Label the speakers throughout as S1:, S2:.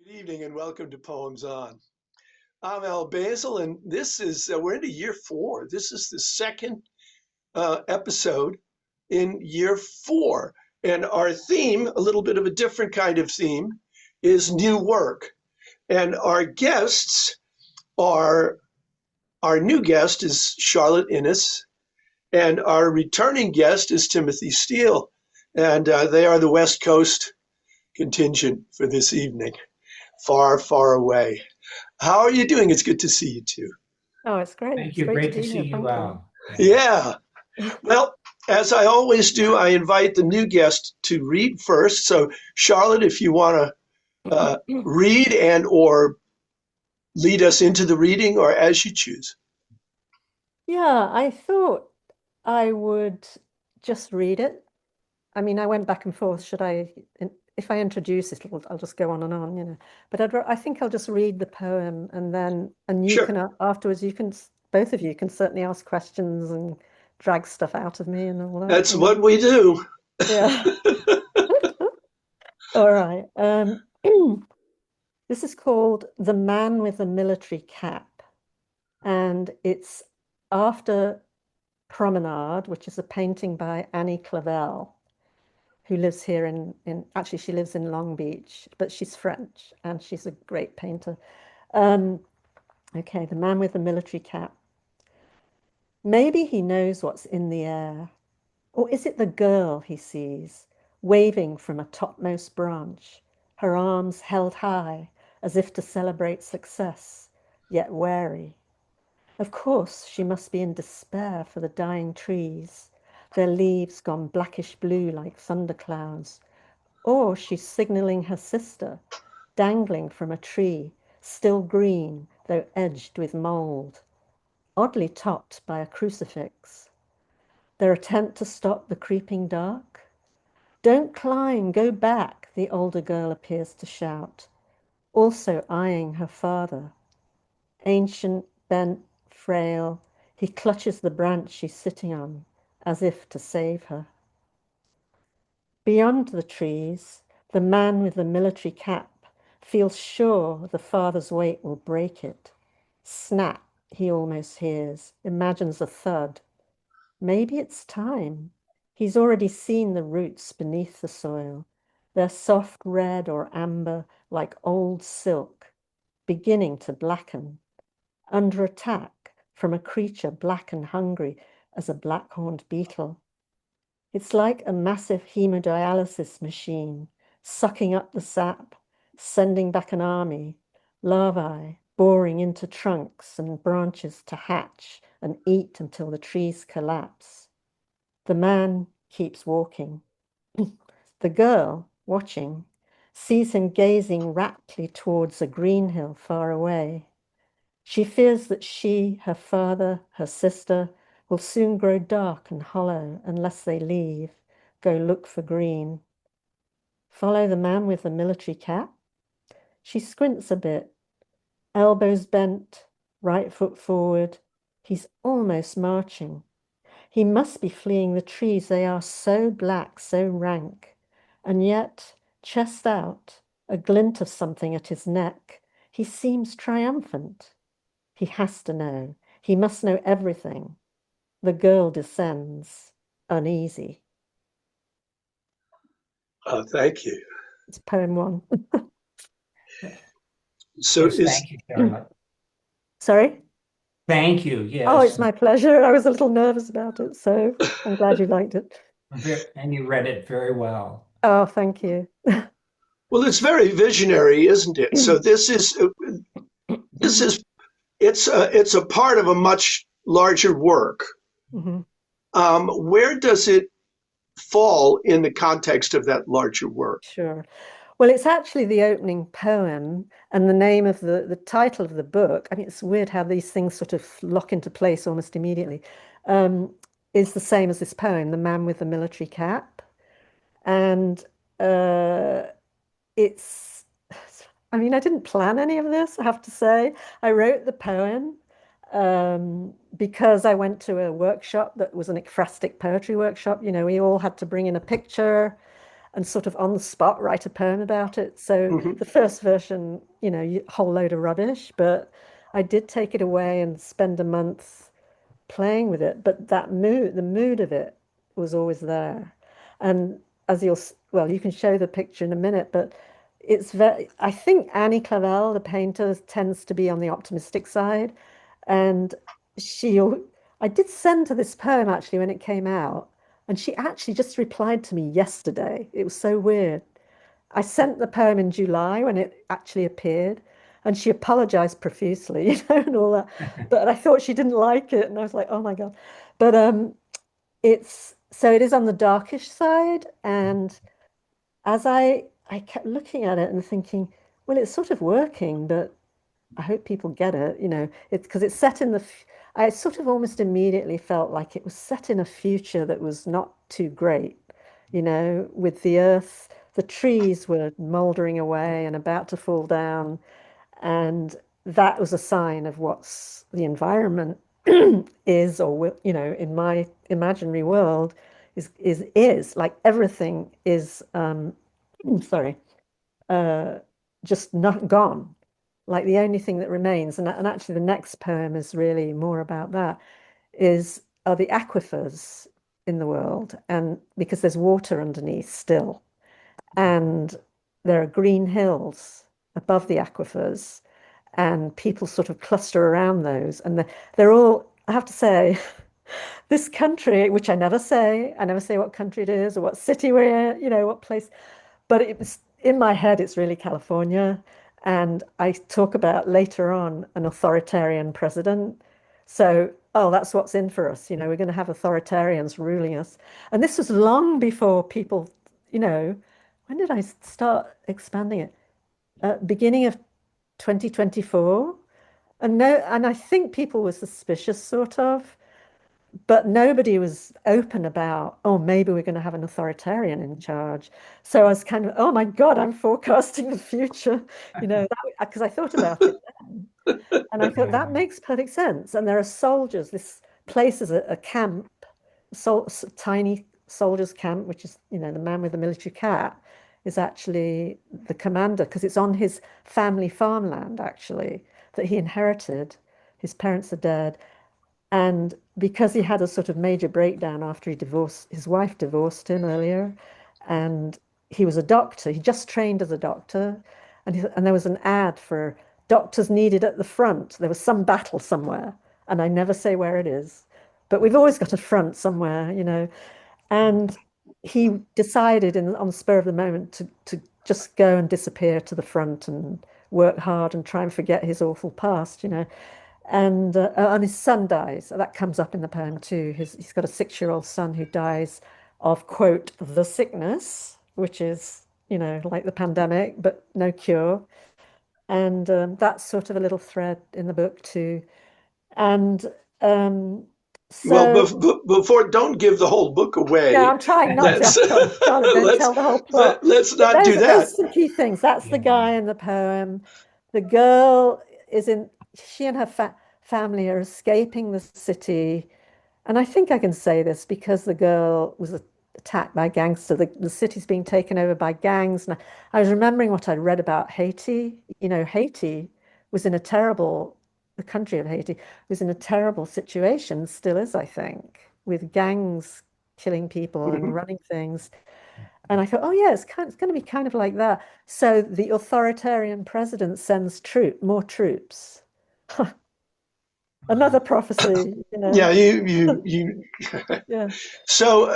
S1: Good evening and welcome to Poems On. I'm Al Basil, and this is, we're into year four. This is the second episode in year four. And our theme, a little bit of a different kind of theme, is new work. And our new guest is Charlotte Innes, and our returning guest is Timothy Steele. And they are the West Coast contingent for this evening, far, far away. How are you doing? It's good to see you too.
S2: Oh, it's great.
S3: Thank
S2: It's
S3: you.
S2: great to
S3: Great to
S2: be
S3: see
S2: here.
S3: you
S2: Thank you.
S3: out.
S1: Yeah. Well, as I always do, I invite the new guest to read first. So, Charlotte, if you want to read and or lead us into the reading, or as you choose.
S2: Yeah, I thought I would just read it. I mean, I went back and forth. If I introduce it, I'll just go on. But I think I'll just read the poem and you
S1: Sure.
S2: can, afterwards, both of you can certainly ask questions and drag stuff out of me and all that,
S1: That's what we do.
S2: Yeah. All right. This is called The Man with the Military Cap. And it's after Promenade, which is a painting by Annie Clavel, who lives here actually she lives in Long Beach, but she's French and she's a great painter. Um, okay, The Man with the Military Cap. Maybe he knows what's in the air, or is it the girl he sees, waving from a topmost branch, her arms held high as if to celebrate success, yet wary? Of course, she must be in despair for the dying trees, their leaves gone blackish blue like thunderclouds. Or she's signaling her sister, dangling from a tree, still green, though edged with mold, oddly topped by a crucifix. Their attempt to stop the creeping dark? Don't climb, go back, the older girl appears to shout, also eyeing her father. Ancient, bent, frail, he clutches the branch she's sitting on, as if to save her. Beyond the trees, the man with the military cap feels sure the father's weight will break it. Snap, he almost hears, imagines a thud. Maybe it's time. He's already seen the roots beneath the soil, their soft red or amber like old silk, beginning to blacken, under attack from a creature black and hungry as a black-horned beetle. It's like a massive hemodialysis machine, sucking up the sap, sending back an army, larvae boring into trunks and branches to hatch and eat until the trees collapse. The man keeps walking. The girl, watching, sees him gazing raptly towards a green hill far away. She fears that she, her father, her sister, will soon grow dark and hollow unless they leave, go look for green. Follow the man with the military cap? She squints a bit, elbows bent, right foot forward. He's almost marching. He must be fleeing the trees. They are so black, so rank. And yet, chest out, a glint of something at his neck, he seems triumphant. He has to know. He must know everything. The girl descends, uneasy.
S1: Thank you.
S2: It's poem one.
S1: So
S3: Yes, thank you, Charlotte.
S2: Sorry?
S3: Thank you.
S2: Oh,
S3: Yes.
S2: it's my pleasure. I was a little nervous about it, so I'm glad you liked it.
S3: And you read it very well.
S2: Oh, thank you.
S1: well, it's very visionary, isn't it? So this is it's a part of a much larger work.
S2: Mhm.
S1: Where does it fall in the context of that larger work?
S2: Sure. Well, it's actually the opening poem and the name of the title of the book. I mean, it's weird how these things sort of lock into place almost immediately. Um, is the same as this poem, The Man with the Military Cap. And uh, it's, I mean, I didn't plan any of this, I have to say. I wrote the poem because I went to a workshop that was an ekphrastic poetry workshop. You know, we all had to bring in a picture and sort of on the spot write a poem about it. So
S1: Hmm.
S2: the first version, a whole load of rubbish, but I did take it away and spend a month playing with it. But the mood of it was always there. And well, you can show the picture in a minute, but I think Annie Clavell, the painter, tends to be on the optimistic side. And she, I did send her this poem actually when it came out, and she actually just replied to me yesterday. It was so weird. I sent the poem in July when it actually appeared, and she apologized profusely, and all that. But I thought she didn't like it, and I was like, oh my God. But it is on the darkish side, and as I kept looking at it and thinking, well, it's sort of working, but I hope people get it. It's because it's set in I sort of almost immediately felt like it was set in a future that was not too great, with the earth, the trees were moldering away and about to fall down. And that was a sign of what's the environment is, or in my imaginary world, is like everything is, sorry, uh, just not gone. Like the only thing that remains, and actually the next poem is really more about that, are the aquifers in the world, and because there's water underneath still, and there are green hills above the aquifers, and people sort of cluster around those, and they're all, I have to say, this country, which I never say what country it is or what city we're in, what place, but it was in my head, it's really California. And I talk about later on an authoritarian president. So, oh, that's what's in for us. We're going to have authoritarians ruling us. And this was long before people, when did I start expanding it? Beginning of 2024. And no, and I think people were suspicious, sort of, but nobody was open about, oh, maybe we're going to have an authoritarian in charge. So I was kind of, oh my God, I'm forecasting the future, because I thought about it then. And I thought
S3: Yeah.
S2: that makes perfect sense. And there are soldiers. This place is a camp, tiny soldiers' camp, which is, the man with the military cat is actually the commander because it's on his family farmland, actually, that he inherited. His parents are dead. And because he had a sort of major breakdown after his wife divorced him earlier, and he was a doctor, he just trained as a doctor, and there was an ad for doctors needed at the front. There was some battle somewhere, and I never say where it is, but we've always got a front somewhere. And he decided on the spur of the moment to just go and disappear to the front and work hard and try and forget his awful past. And his son dies. That comes up in the poem too. He's got a 6-year-old son who dies of, quote, the sickness, which is, like the pandemic, but no cure. And that's sort of a little thread in the book too. And um,
S1: Well,
S2: so,
S1: before, don't give the whole book
S2: no,
S1: away.
S2: I'm trying not to. I
S1: Let's
S2: promise, Charlotte, don't
S1: let's
S2: tell the whole plot.
S1: let's
S2: But
S1: not do
S2: those
S1: that.
S2: are some key things. That's the
S3: Yeah.
S2: guy in the poem. The girl she and her family are escaping the city. And I think I can say this because the girl was attacked by gangsters. The city's being taken over by gangs. And I was remembering what I'd read about Haiti. Haiti was in a terrible, the country of Haiti was in a terrible situation, still is, I think, with gangs killing people and
S1: Mhm.
S2: running things. And I thought, oh yeah, it's going to be kind of like that. So the authoritarian president sends more troops. Another prophecy.
S1: Yeah, you.
S2: Yeah.
S1: So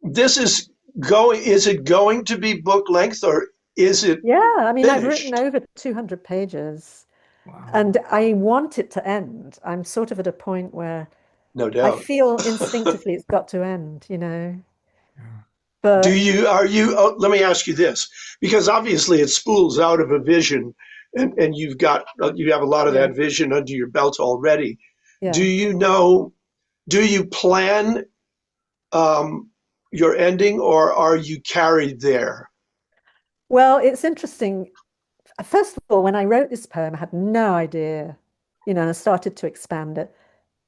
S1: this is going. Is it going to be book length or is it
S2: Yeah, I mean, I've written
S1: finished?
S2: over 200 pages
S3: Wow.
S2: and I want it to end. I'm sort of at a point where
S1: No
S2: I
S1: doubt.
S2: feel instinctively it's got to end.
S3: Yeah.
S1: Do
S2: But
S1: you, are you, oh, let me ask you this, because obviously it spools out of a vision and you have a lot of
S2: yeah,
S1: that vision under your belt already. Do
S2: yes.
S1: you know, do you plan um, your ending or are you carried there?
S2: Well, it's interesting. First of all, when I wrote this poem, I had no idea, and I started to expand it.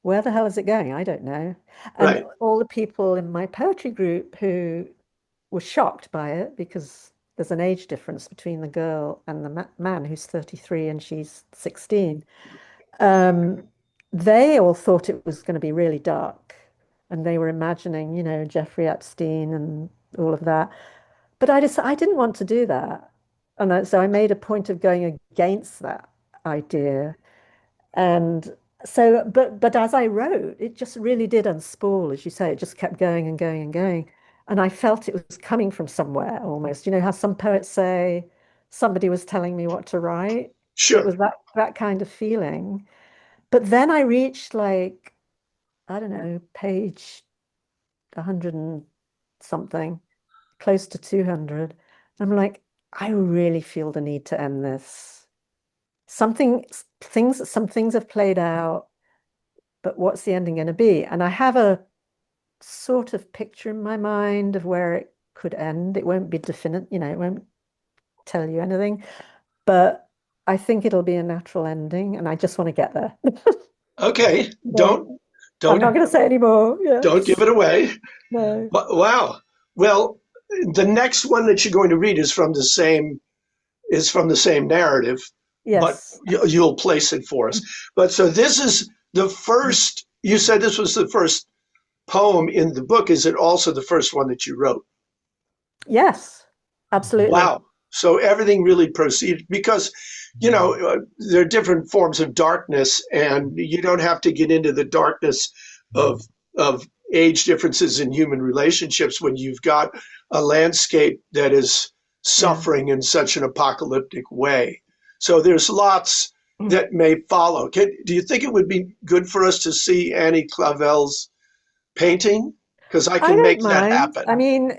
S2: Where the hell is it going? I don't know. And
S1: Right.
S2: all the people in my poetry group who was shocked by it because there's an age difference between the girl and the man who's 33 and she's 16. Um, they all thought it was going to be really dark, and they were imagining, Jeffrey Epstein and all of that. But I didn't want to do that. And so I made a point of going against that idea. And so, but as I wrote, it just really did unspool, as you say, it just kept going and going and going. And I felt it was coming from somewhere almost. You know how some poets say somebody was telling me what to write? It
S1: Sure.
S2: was that kind of feeling. But then I reached like, I don't know, page 100 and something, close to 200. I'm like, I really feel the need to end this. Some things have played out, but what's the ending going to be? And I have a sort of picture in my mind of where it could end. It won't be definite, it won't tell you anything, but I think it'll be a natural ending, and I just want to get there.
S1: Okay.
S2: So I'm not
S1: Don't
S2: going to say anymore. Yeah.
S1: don't give it away.
S2: No.
S1: Wow. Well, the next one that you're going to read is from the same narrative, but
S2: Yes.
S1: you'll place it for us. But so this is the first. You said this was the first poem in the book. Is it also the first one that you wrote?
S2: Yes. Absolutely.
S1: Wow. So everything really proceeded because, there are different forms of darkness, and you don't have to get into the darkness of of age differences in human relationships when you've got a landscape that is
S2: Yeah.
S1: suffering in such an apocalyptic way. So there's lots that may follow. Do you think it would be good for us to see Annie Clavel's painting? Because I
S2: I
S1: can
S2: don't
S1: make that
S2: mind. I
S1: happen.
S2: mean,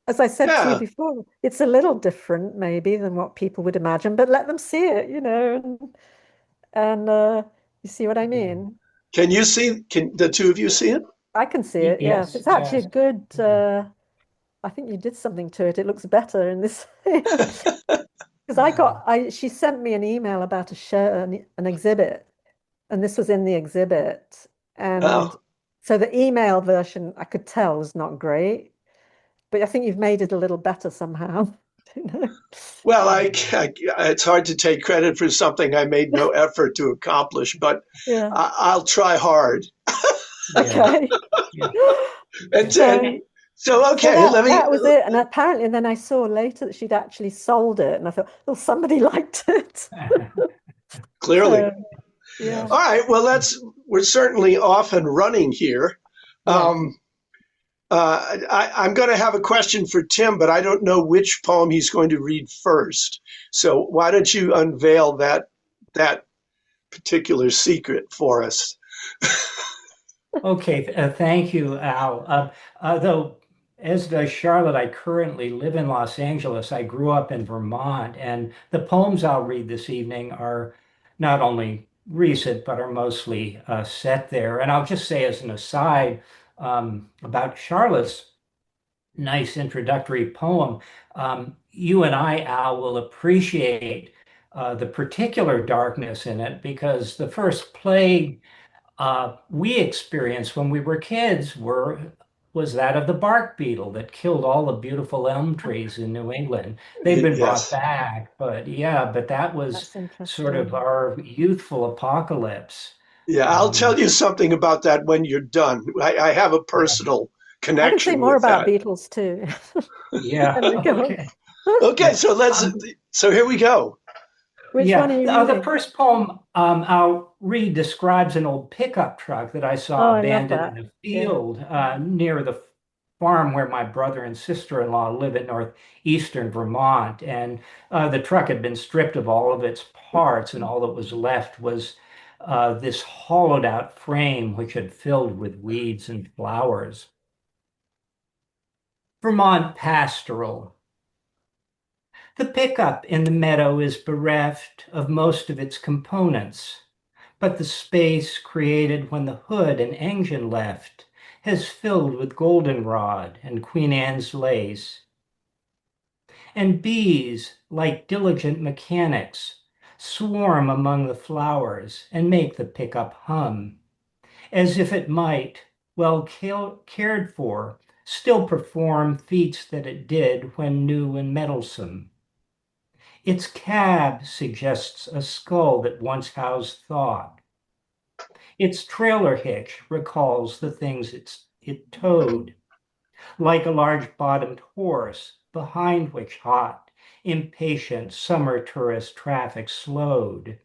S2: as I said to you
S1: Yeah.
S2: before, it's a little different maybe than what people would imagine, but let them see it, and you see what I mean?
S1: Can you see? Can the two of you see it?
S2: I can see it, yes.
S3: Yes,
S2: It's actually a
S3: yes.
S2: good, I think you did something to it. It looks better in this. Because she sent me an email about a show, an exhibit, and this was in the exhibit. And
S1: Oh,
S2: so the email version I could tell was not great, but I think you've made it a little better somehow. You know?
S1: well, it's hard to take credit for something I made no effort to accomplish, but
S2: Yeah.
S1: I'll try hard.
S3: Yeah.
S2: Okay.
S3: Yeah.
S1: And
S3: Yeah.
S1: then,
S2: So
S1: so
S2: so
S1: okay, let me.
S2: that was it. And apparently then I saw later that she'd actually sold it. And I thought, well, somebody liked it.
S1: Clearly.
S2: So yeah.
S1: All right. Well, we're certainly off and running here.
S2: Yes.
S1: Um, I'm going to have a question for Tim, but I don't know which poem he's going to read first. So why don't you unveil that particular secret for us?
S3: Okay, thank you, Al. Though, as does Charlotte, I currently live in Los Angeles. I grew up in Vermont, and the poems I'll read this evening are not only recent, but are mostly set there. And I'll just say as an aside about Charlotte's nice introductory poem, you and I, Al, will appreciate the particular darkness in it because the first plague we experienced when we were kids was that of the bark beetle that killed all the beautiful elm trees in New England. They've been brought
S1: Yes.
S3: back, but that was
S2: That's
S3: sort of
S2: interesting.
S3: our youthful apocalypse.
S1: Yeah, I'll tell
S3: Um,
S1: you something about that when you're done. I have a
S3: yeah,
S1: personal
S2: I can say
S1: connection
S2: more
S1: with
S2: about
S1: that.
S2: beetles too.
S3: yeah,
S2: Then we go.
S3: okay,
S1: Okay,
S3: yeah.
S1: so so here we go.
S2: Which one are
S3: Yeah,
S2: you
S3: the
S2: reading?
S3: first poem I'll read describes an old pickup truck that I
S2: Oh,
S3: saw
S2: I love
S3: abandoned
S2: that.
S3: in a
S2: Yeah.
S3: field near the farm where my brother and sister-in-law live in northeastern Vermont. And the truck had been stripped of all of its parts, and all that was left was this hollowed out frame, which had filled with weeds and flowers. Vermont Pastoral. The pickup in the meadow is bereft of most of its components, but the space created when the hood and engine left has filled with goldenrod and Queen Anne's lace. And bees, like diligent mechanics, swarm among the flowers and make the pickup hum, as if it might, well cared for, still perform feats that it did when new and mettlesome. Its cab suggests a skull that once housed thought. Its trailer hitch recalls the things it towed, like a large-bottomed horse behind which hot, impatient summer tourist traffic slowed.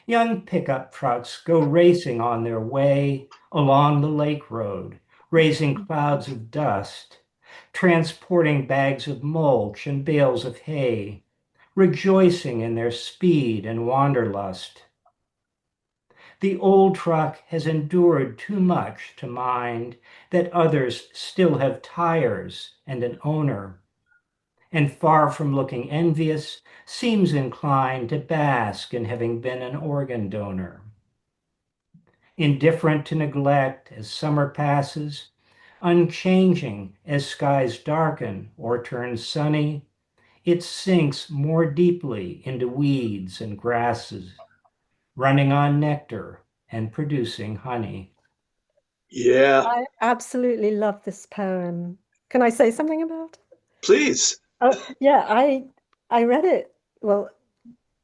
S3: Young pickup trucks go racing on their way along the lake road, raising clouds of dust, transporting bags of mulch and bales of hay, rejoicing in their speed and wanderlust. The old truck has endured too much to mind that others still have tires and an owner, and far from looking envious, seems inclined to bask in having been an organ donor. Indifferent to neglect as summer passes, unchanging as skies darken or turn sunny, it sinks more deeply into weeds and grasses, running on nectar and producing honey.
S1: Yeah,
S2: I absolutely love this poem. Can I say something about it?
S1: please.
S2: Yeah, I read it. Well,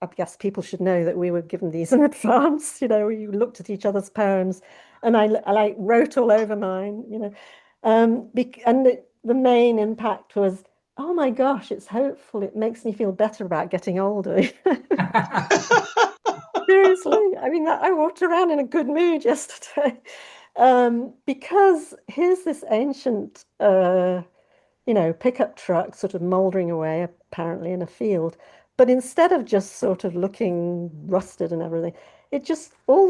S2: I guess people should know that we were given these in advance. We looked at each other's poems, and I like wrote all over mine. And the main impact was, oh my gosh, it's hopeful. It makes me feel better about getting older. Seriously, I mean, I walked around in a good mood yesterday, because here's this ancient, pickup truck sort of moldering away, apparently in a field. But instead of just sort of looking rusted and everything, it just all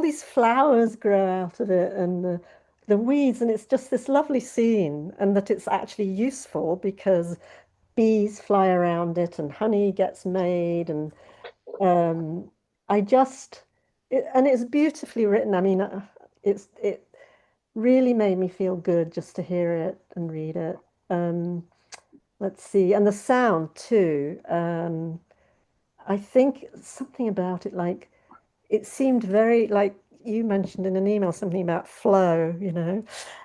S2: these flowers grow out of it, and the weeds, and it's just this lovely scene, and that it's actually useful because bees fly around it and honey gets made, and um, I just and it's beautifully written. I mean, it really made me feel good just to hear it and read it. Um, let's see, and the sound too. I think something about it, like it seemed very like you mentioned in an email something about flow,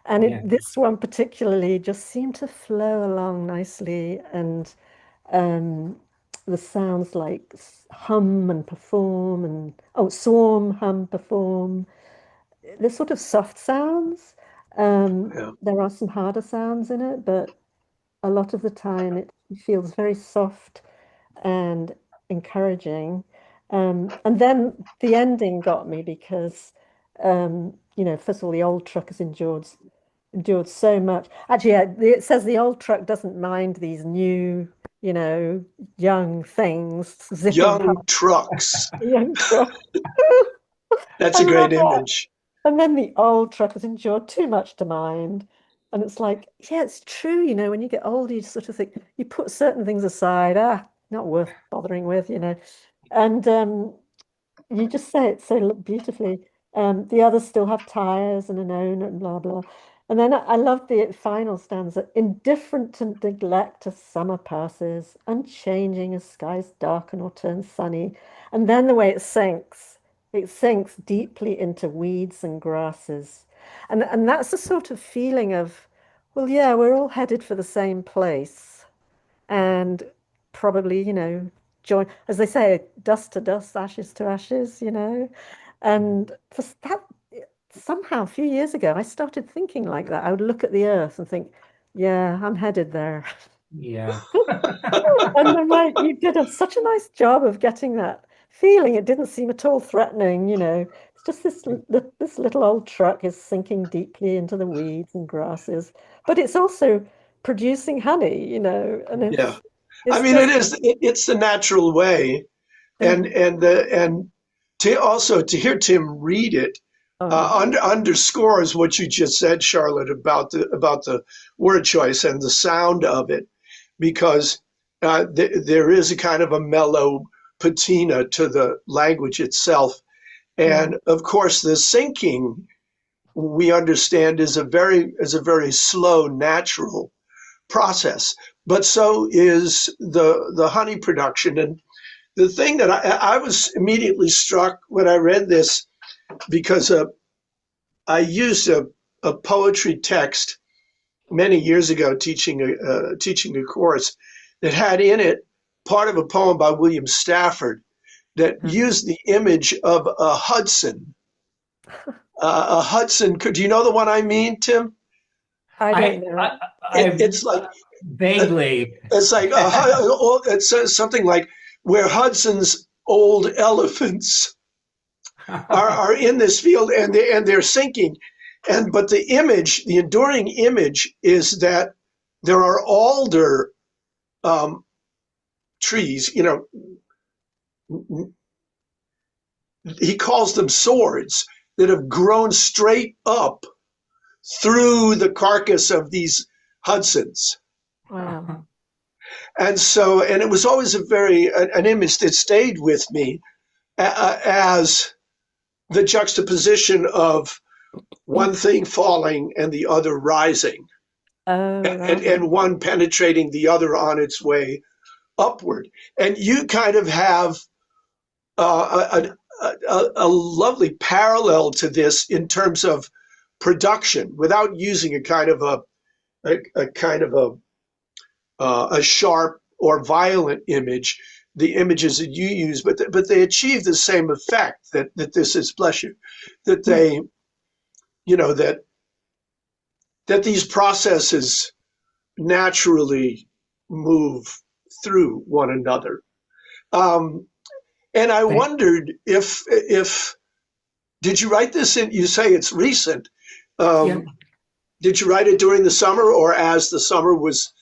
S2: and
S3: Yeah.
S2: this one particularly just seemed to flow along nicely, and um, the sounds like hum and perform, and swarm, hum, perform. They're sort of soft sounds.
S1: Yeah.
S2: There are some harder sounds in it, but a lot of the time it feels very soft and encouraging. And then the ending got me because, first of all, the old truck has endured so much. Actually, yeah, it says the old truck doesn't mind these new, young things zipping past
S1: Young trucks.
S2: the young truck.
S1: That's
S2: I
S1: a
S2: love
S1: great
S2: that.
S1: image.
S2: And then the old truck has endured too much to mind. And it's like, yeah, it's true. When you get older, you sort of think you put certain things aside, not worth bothering with, And you just say it so beautifully. The others still have tires and an owner and blah, blah. And then I love the final stanza, indifferent to neglect as summer passes, unchanging as skies darken or turn sunny. And then the way it sinks deeply into weeds and grasses. And that's the sort of feeling of, well, yeah, we're all headed for the same place. And probably, join, as they say, dust to dust, ashes to ashes, And for that, somehow a few years ago, I started thinking like that. I would look at the earth and think, yeah, I'm headed there.
S3: Yeah.
S2: And then you did such a nice job of getting that feeling. It didn't seem at all threatening, It's just this little old truck is sinking deeply into the weeds and grasses, but it's also producing honey, and
S1: Yeah. I
S2: it's
S1: mean, it
S2: just
S1: is, it's the natural way.
S2: yeah.
S1: And to also to hear Tim read it
S2: Oh,
S1: underscores what you just said, Charlotte, about the word choice and the sound of it, because there is a kind of a mellow patina to the language itself.
S2: yeah.
S1: And of course, the syncing we understand is a very slow, natural process. But so is the honey production. And the thing that I was immediately struck when I read this, because I used a poetry text many years ago, teaching a course that had in it part of a poem by William Stafford that used the image of a Hudson. A Hudson. Do you know the one I mean, Tim?
S2: I don't know.
S1: It's like
S3: vaguely.
S1: It's like it says something like where Hudson's old elephants are in this field and they're sinking, but the image, the enduring image, is that there are alder trees. He calls them swords that have grown straight up through the carcass of these Hudsons.
S2: Wow.
S1: And it was always an image that stayed with me as the juxtaposition of one thing falling and the other rising, and one penetrating the other on its way upward. And you kind of have a lovely parallel to this in terms of production, without using a kind of a sharp or violent image, the images that you use, but they achieve the same effect, that this is, bless you, that they, that these processes naturally move through one another. And I wondered if did you write this in, you say it's recent. Did you write it during the summer or as the summer was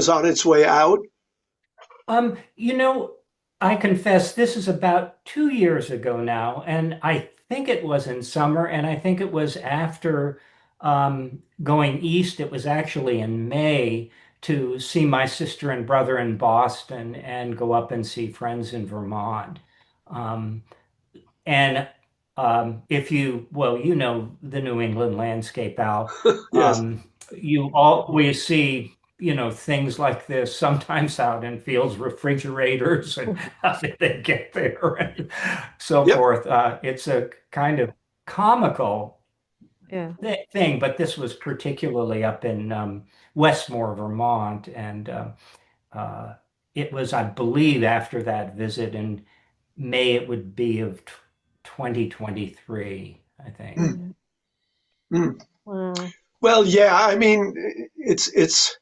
S1: on its way out?
S3: I confess this is about 2 years ago now, and I think it was in summer, and I think it was after going east. It was actually in May to see my sister and brother in Boston and go up and see friends in Vermont. And if you know the New England landscape, Al.
S1: Yes.
S3: You always see, things like this sometimes out in fields, refrigerators, and how did they get there, and so forth. It's a kind of comical thing, but this was particularly up in Westmore, Vermont, and it was, I believe, after that visit in May, it would be of 2023, I think.
S2: Wow.
S1: Well, yeah, I mean, it's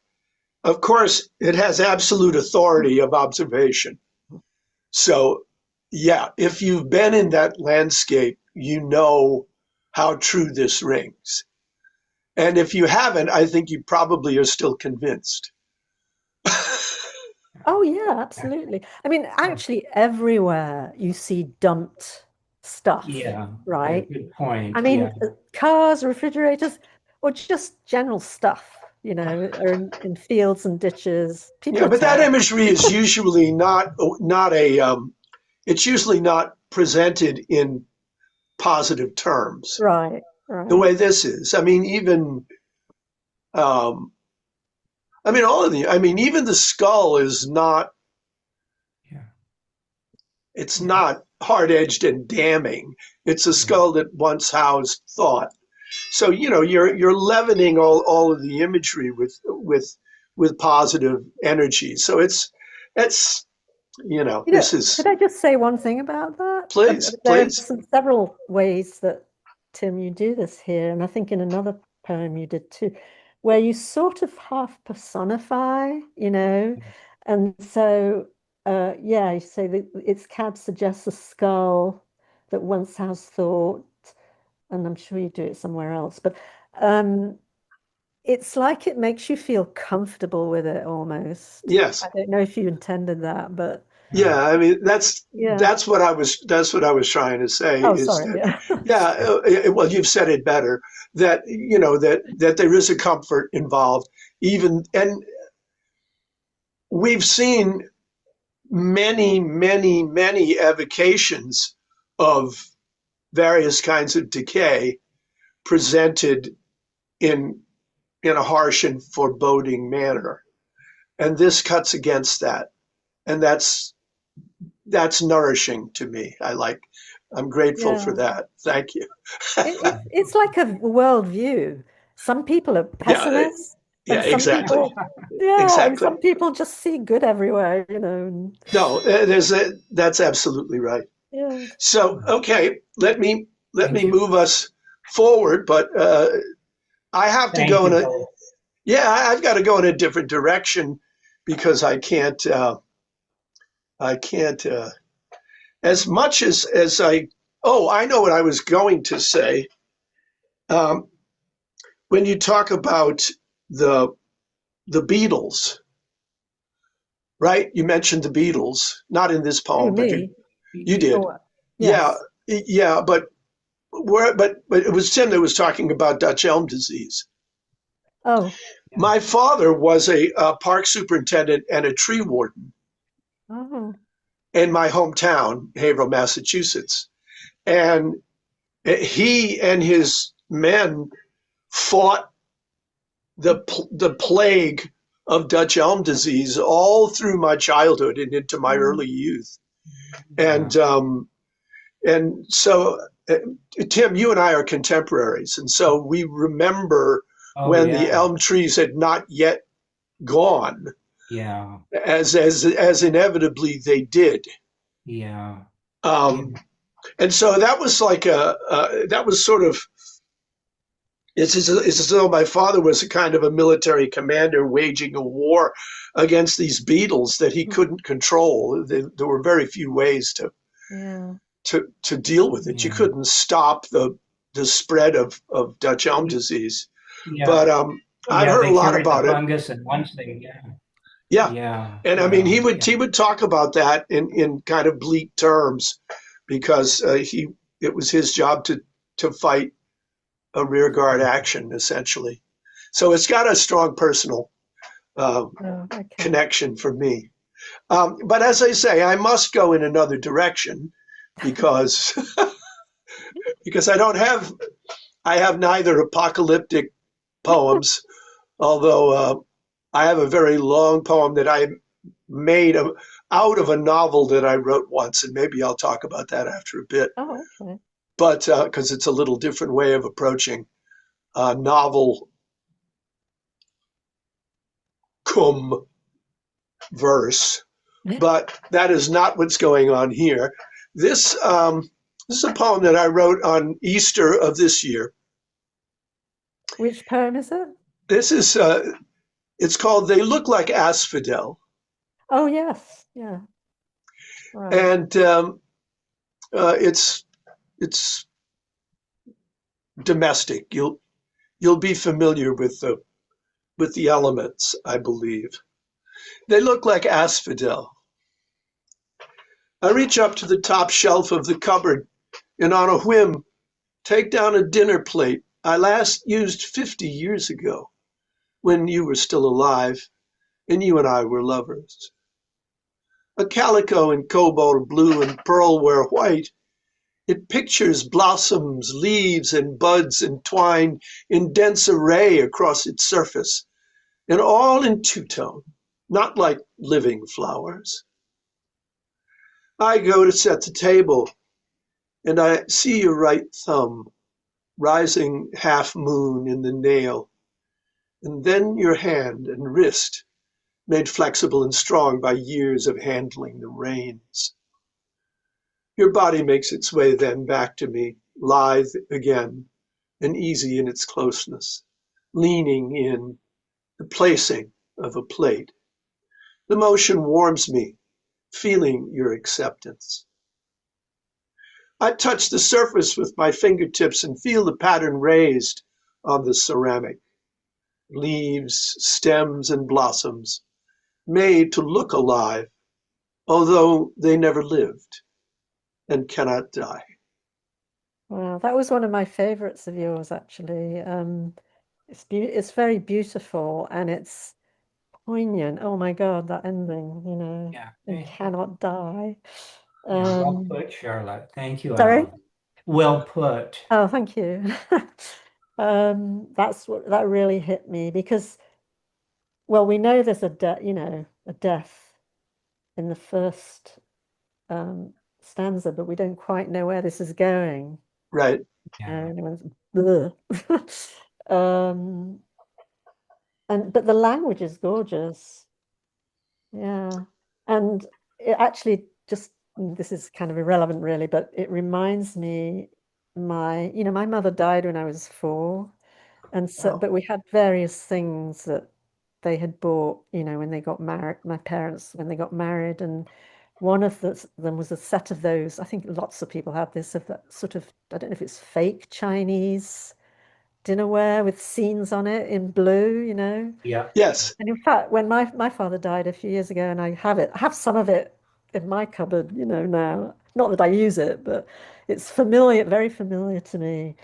S1: of course it has absolute authority of observation. So, yeah, if you've been in that landscape, you know how true this rings. And if you haven't, I think you probably are still convinced.
S2: Oh, yeah, absolutely. I mean, actually, everywhere you see dumped stuff, right?
S3: Yeah, good point.
S2: I mean, cars, refrigerators, or just general stuff, are in fields and ditches. People
S1: but that imagery is usually it's usually not presented in positive terms.
S2: Right.
S1: The way this is. I mean, even even the skull is not, it's not hard-edged and damning. It's a skull that once housed thought. So, you're leavening all of the imagery with positive energy. So it's this is.
S2: Could I just say one thing about that?
S1: Please.
S2: There are several ways that, Tim, you do this here, and I think in another poem you did too, where you sort of half personify, and so you say that its cab suggests a skull that once has thought, and I'm sure you do it somewhere else, but it's like it makes you feel comfortable with it almost.
S1: Yes.
S2: I don't know if you intended that, but
S1: yeah, I mean that's what I was trying to say.
S2: Oh, sorry.
S1: Well, you've said it better. That that there is a comfort involved, and we've seen many, many, many evocations of various kinds of decay presented in a harsh and foreboding manner, and this cuts against that, and that's nourishing to me. I'm grateful for that. Thank you.
S2: It's like a worldview. Some people are pessimists,
S1: yeah,
S2: and some
S1: exactly.
S2: people, yeah, and
S1: Exactly.
S2: some people just see good everywhere,
S1: No, that's absolutely right.
S2: Yeah.
S1: So, okay, let
S3: Thank
S1: me
S3: you.
S1: move us forward, but I have to
S3: Thank
S1: go
S3: you
S1: in a
S3: both.
S1: yeah, I've got to go in a different direction because I can't as much as I oh, I know what I was going to say. Um, when you talk about the the Beatles, right? You mentioned the Beatles, not in this
S2: Who,
S1: poem, but
S2: me?
S1: you did.
S2: Oh,
S1: Yeah,
S2: yes.
S1: yeah, but it was Tim that was talking about Dutch elm disease.
S2: Oh,
S3: Yeah.
S1: My father was a park superintendent and a tree warden
S2: oh,
S1: in my hometown, Haverhill, Massachusetts, and he and his men fought the plague of Dutch elm disease all through my childhood and into my
S2: mm,
S1: early youth.
S3: Yeah.
S1: And so, Tim, you and I are contemporaries, and so we remember
S3: Oh,
S1: when the
S3: yeah.
S1: elm trees had not yet gone,
S3: Yeah.
S1: as inevitably they did.
S3: Yeah. Yeah.
S1: Um, and so that was like that was sort of it's as though my father was a kind of a military commander waging a war against these beetles that he
S2: mm,
S1: couldn't control. There were very few ways
S2: yeah.
S1: to deal with it. You
S3: Yeah.
S1: couldn't stop the spread of Dutch elm
S3: Y-
S1: disease.
S3: Yeah.
S1: But I've
S3: Yeah.
S1: heard a
S3: They
S1: lot
S3: carried the
S1: about it.
S3: fungus, and once they, yeah.
S1: Yeah,
S3: Yeah.
S1: and I mean
S3: Yeah.
S1: he
S3: Yeah.
S1: would talk about that in kind of bleak terms because he it was his job to fight a rearguard action essentially. So it's got a strong personal um,
S2: Oh, okay.
S1: connection for me. But as I say, I must go in another direction because because I have neither apocalyptic poems, although I have a very long poem that I made out of a novel that I wrote once, and maybe I'll talk about that after a bit.
S2: Oh, okay.
S1: But because it's a little different way of approaching novel cum verse, but that is not what's going on here. This is a poem that I wrote on Easter of this year.
S2: Which poem is it?
S1: This is it's called "They Look Like Asphodel,"
S2: Oh, yes. Yeah. Right.
S1: and it's domestic. You'll be familiar with the elements, I believe. They look like asphodel. I reach up to the top shelf of the cupboard and on a whim take down a dinner plate I last used 50 years ago when you were still alive and you and I were lovers. A calico in cobalt blue and pearlware white, it pictures blossoms, leaves, and buds entwined in dense array across its surface, and all in two-tone, not like living flowers. I go to set the table, and I see your right thumb, rising half moon in the nail, and then your hand and wrist, made flexible and strong by years of handling the reins. Your body makes its way then back to me, lithe again, and easy in its closeness, leaning in, the placing of a plate. The motion warms me, feeling your acceptance. I touch the surface with my fingertips and feel the pattern raised on the ceramic. Leaves, stems, and blossoms, made to look alive, although they never lived and cannot die.
S2: Wow, that was one of my favorites of yours, actually. It's very beautiful and it's poignant. Oh my God, that ending,
S3: Yeah.
S2: and cannot die.
S3: Yeah. Well
S2: Um,
S3: put, Charlotte. Thank you,
S2: sorry?
S3: Alan. Well put.
S2: Oh, thank you. That really hit me because, well, we know there's a death in the first stanza, but we don't quite know where this is going.
S1: Right?
S3: Yeah.
S2: And everyone's, "Ugh." Um, but the language is gorgeous. Yeah. And it actually just, this is kind of irrelevant really, but it reminds me my mother died when I was 4. And so,
S1: Wow.
S2: but we had various things that they had bought, when they got married, my parents, when they got married. And one of them was a set of those, I think lots of people have this, of that sort of, I don't know if it's fake Chinese dinnerware with scenes on it in blue.
S3: Yeah.
S1: Yes.
S2: And in fact, when my father died a few years ago, and I have some of it in my cupboard, now. Not that I use it, but it's familiar, very familiar to me.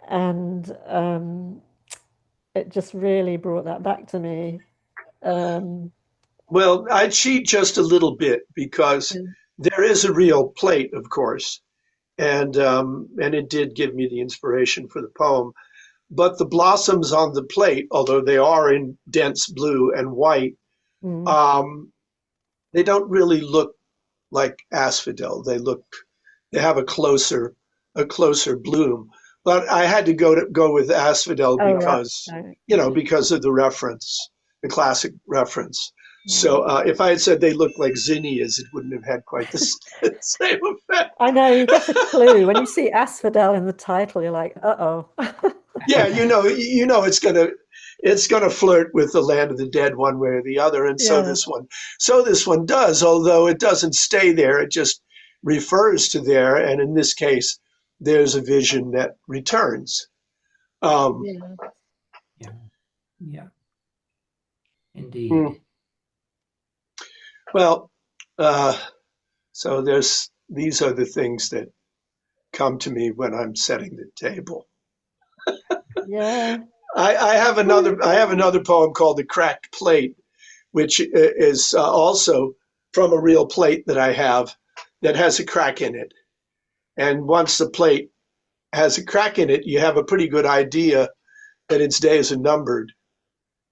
S2: And it just really brought that back to me. Um,
S1: Well, I cheat just a little bit because
S2: yeah.
S1: there is a real plate, of course, and it did give me the inspiration for the poem. But the blossoms on the plate, although they are in dense blue and white,
S2: Mm.
S1: um, they don't really look like asphodel. They have a closer bloom. But I had to go with asphodel
S2: Oh, right.
S1: because
S2: Right.
S1: because of the reference, the classic reference.
S2: Yeah.
S1: So if I had said they looked like zinnias, it wouldn't have had quite the same effect.
S2: I know, you get a clue. When you see asphodel in the title, you're like, uh-oh.
S1: Yeah, it's gonna flirt with the land of the dead one way or the other, and
S2: Yeah.
S1: so this one does, although it doesn't stay there, it just refers to there, and in this case, there's a vision that returns. Um,
S2: Yeah.
S3: Yeah. Yeah.
S1: hmm,
S3: Indeed.
S1: well, so these are the things that come to me when I'm setting the table.
S2: Yeah.
S1: I have another poem called "The Cracked Plate," which is also from a real plate that I have that has a crack in it. And once the plate has a crack in it, you have a pretty good idea that its days are numbered.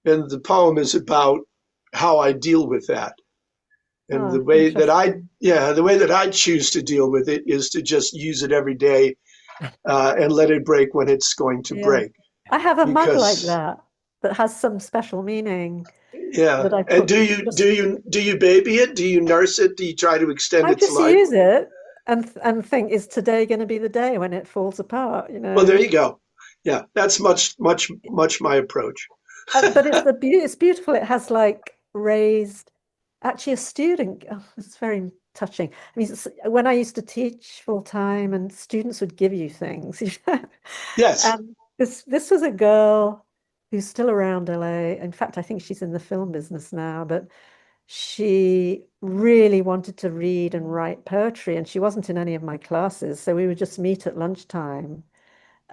S1: And the poem is about how I deal with that. And
S2: Oh, interesting.
S1: the way that I choose to deal with it is to just use it every day and let it break when it's going to
S2: Yeah.
S1: break.
S2: I have a mug like
S1: Because
S2: that has some special meaning
S1: yeah,
S2: that I
S1: and
S2: put
S1: do you
S2: just
S1: do you do you baby it? Do you nurse it? Do you try to extend
S2: I
S1: its
S2: just
S1: life?
S2: use it and think, is today going to be the day when it falls apart?
S1: Well, there you go. Yeah, that's much, much, much my approach.
S2: But it's beautiful. It has like raised, actually a student. Oh, it's very touching. I mean, when I used to teach full time, and students would give you things,
S1: Yes.
S2: And this was a girl who's still around LA. In fact, I think she's in the film business now, but she really wanted to read and write poetry, and she wasn't in any of my classes. So we would just meet at lunchtime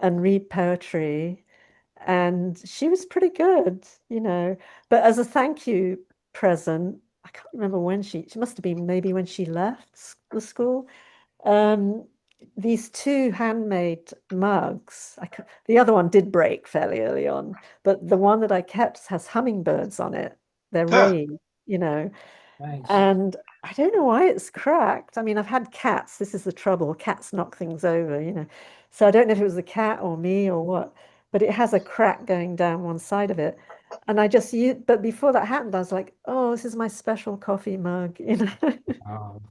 S2: and read poetry. And she was pretty good. But as a thank you present, I can't remember when she must have been maybe when she left the school. Um, these 2 handmade mugs. The other one did break fairly early on, but the one that I kept has hummingbirds on it. They're
S1: Huh.
S2: raised, you know,
S3: Nice.
S2: and I don't know why it's cracked. I mean, I've had cats. This is the trouble. Cats knock things over. So I don't know if it was the cat or me or what, but it has a crack going down one side of it. And I just used, but before that happened, I was like, oh, this is my special coffee mug.
S3: Oh,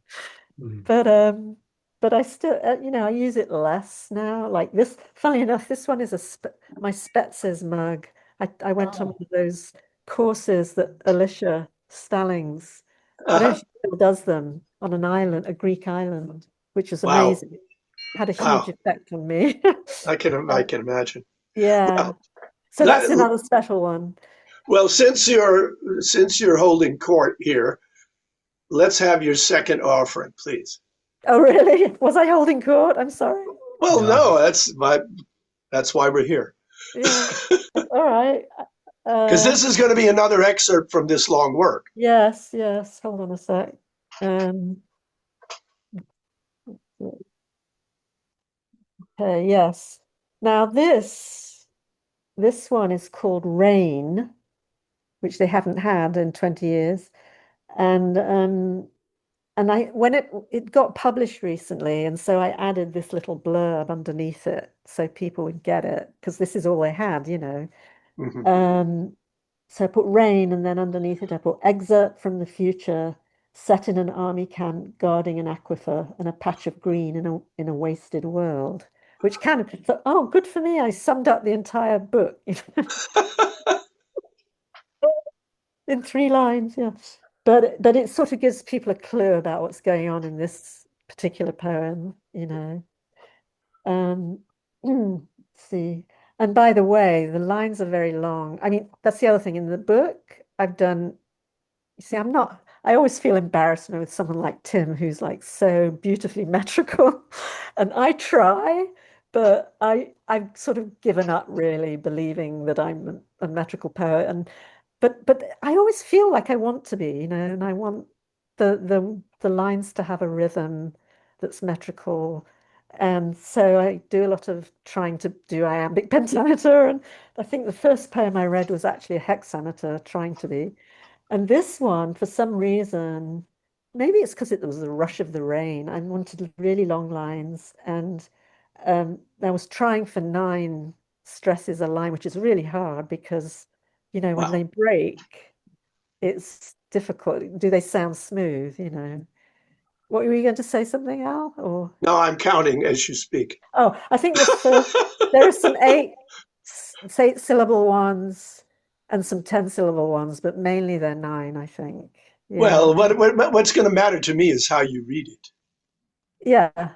S3: mm.
S2: But um, but I still, I use it less now. Like this, funny enough, this one is my Spetz's mug. I went on one
S3: Oh,
S2: of those courses that Alicia Stallings, I don't know if
S1: Uh-huh.
S2: she still does them on an island, a Greek island, which was
S1: Wow.
S2: amazing. Had a huge
S1: Wow.
S2: effect on me.
S1: I can
S2: Uh,
S1: I can imagine.
S2: yeah.
S1: Well,
S2: So that's
S1: let,
S2: another special one.
S1: well, since you're holding court here, let's have your second offering, please.
S2: Oh, really? Was I holding court? I'm sorry.
S1: Well,
S3: no.
S1: no, that's why we're here.
S2: Yeah. All right.
S1: Because
S2: Uh,
S1: this is going to be another excerpt from this long work.
S2: yes, yes. Hold on a sec. Um, yes. Now this one is called Rain, which they haven't had in 20 years. And and I when it got published recently, and so I added this little blurb underneath it so people would get it because this is all they had, you know.
S1: Mhm.
S2: Um, so I put rain, and then underneath it I put excerpt from the future, set in an army camp guarding an aquifer and a patch of green in a wasted world, which kind of thought, oh, good for me, I summed up the entire book in 3 lines, yeah. But it sort of gives people a clue about what's going on in this particular poem, you know. Let's see. And by the way, the lines are very long. I mean, that's the other thing. In the book, I've done, you see, I always feel embarrassed with someone like Tim, who's like so beautifully metrical. And I try, but I've sort of given up really believing that I'm a metrical poet. But I always feel like I want to be, you know, and I want the lines to have a rhythm that's metrical. And so I do a lot of trying to do iambic pentameter. And I think the first poem I read was actually a hexameter, trying to be. And this one, for some reason, maybe it's because it was the rush of the rain. I wanted really long lines, and I was trying for 9 stresses a line, which is really hard because, you know, when
S1: Wow.
S2: they break, it's difficult. Do they sound smooth? You know. What were you going to say something, Al? Or
S1: No, I'm counting as you speak.
S2: oh, I think there are some eight syllable ones and some 10 syllable ones, but mainly they're 9, I think. Yeah.
S1: Well, what's going to matter to me is how you read it.
S2: Yeah.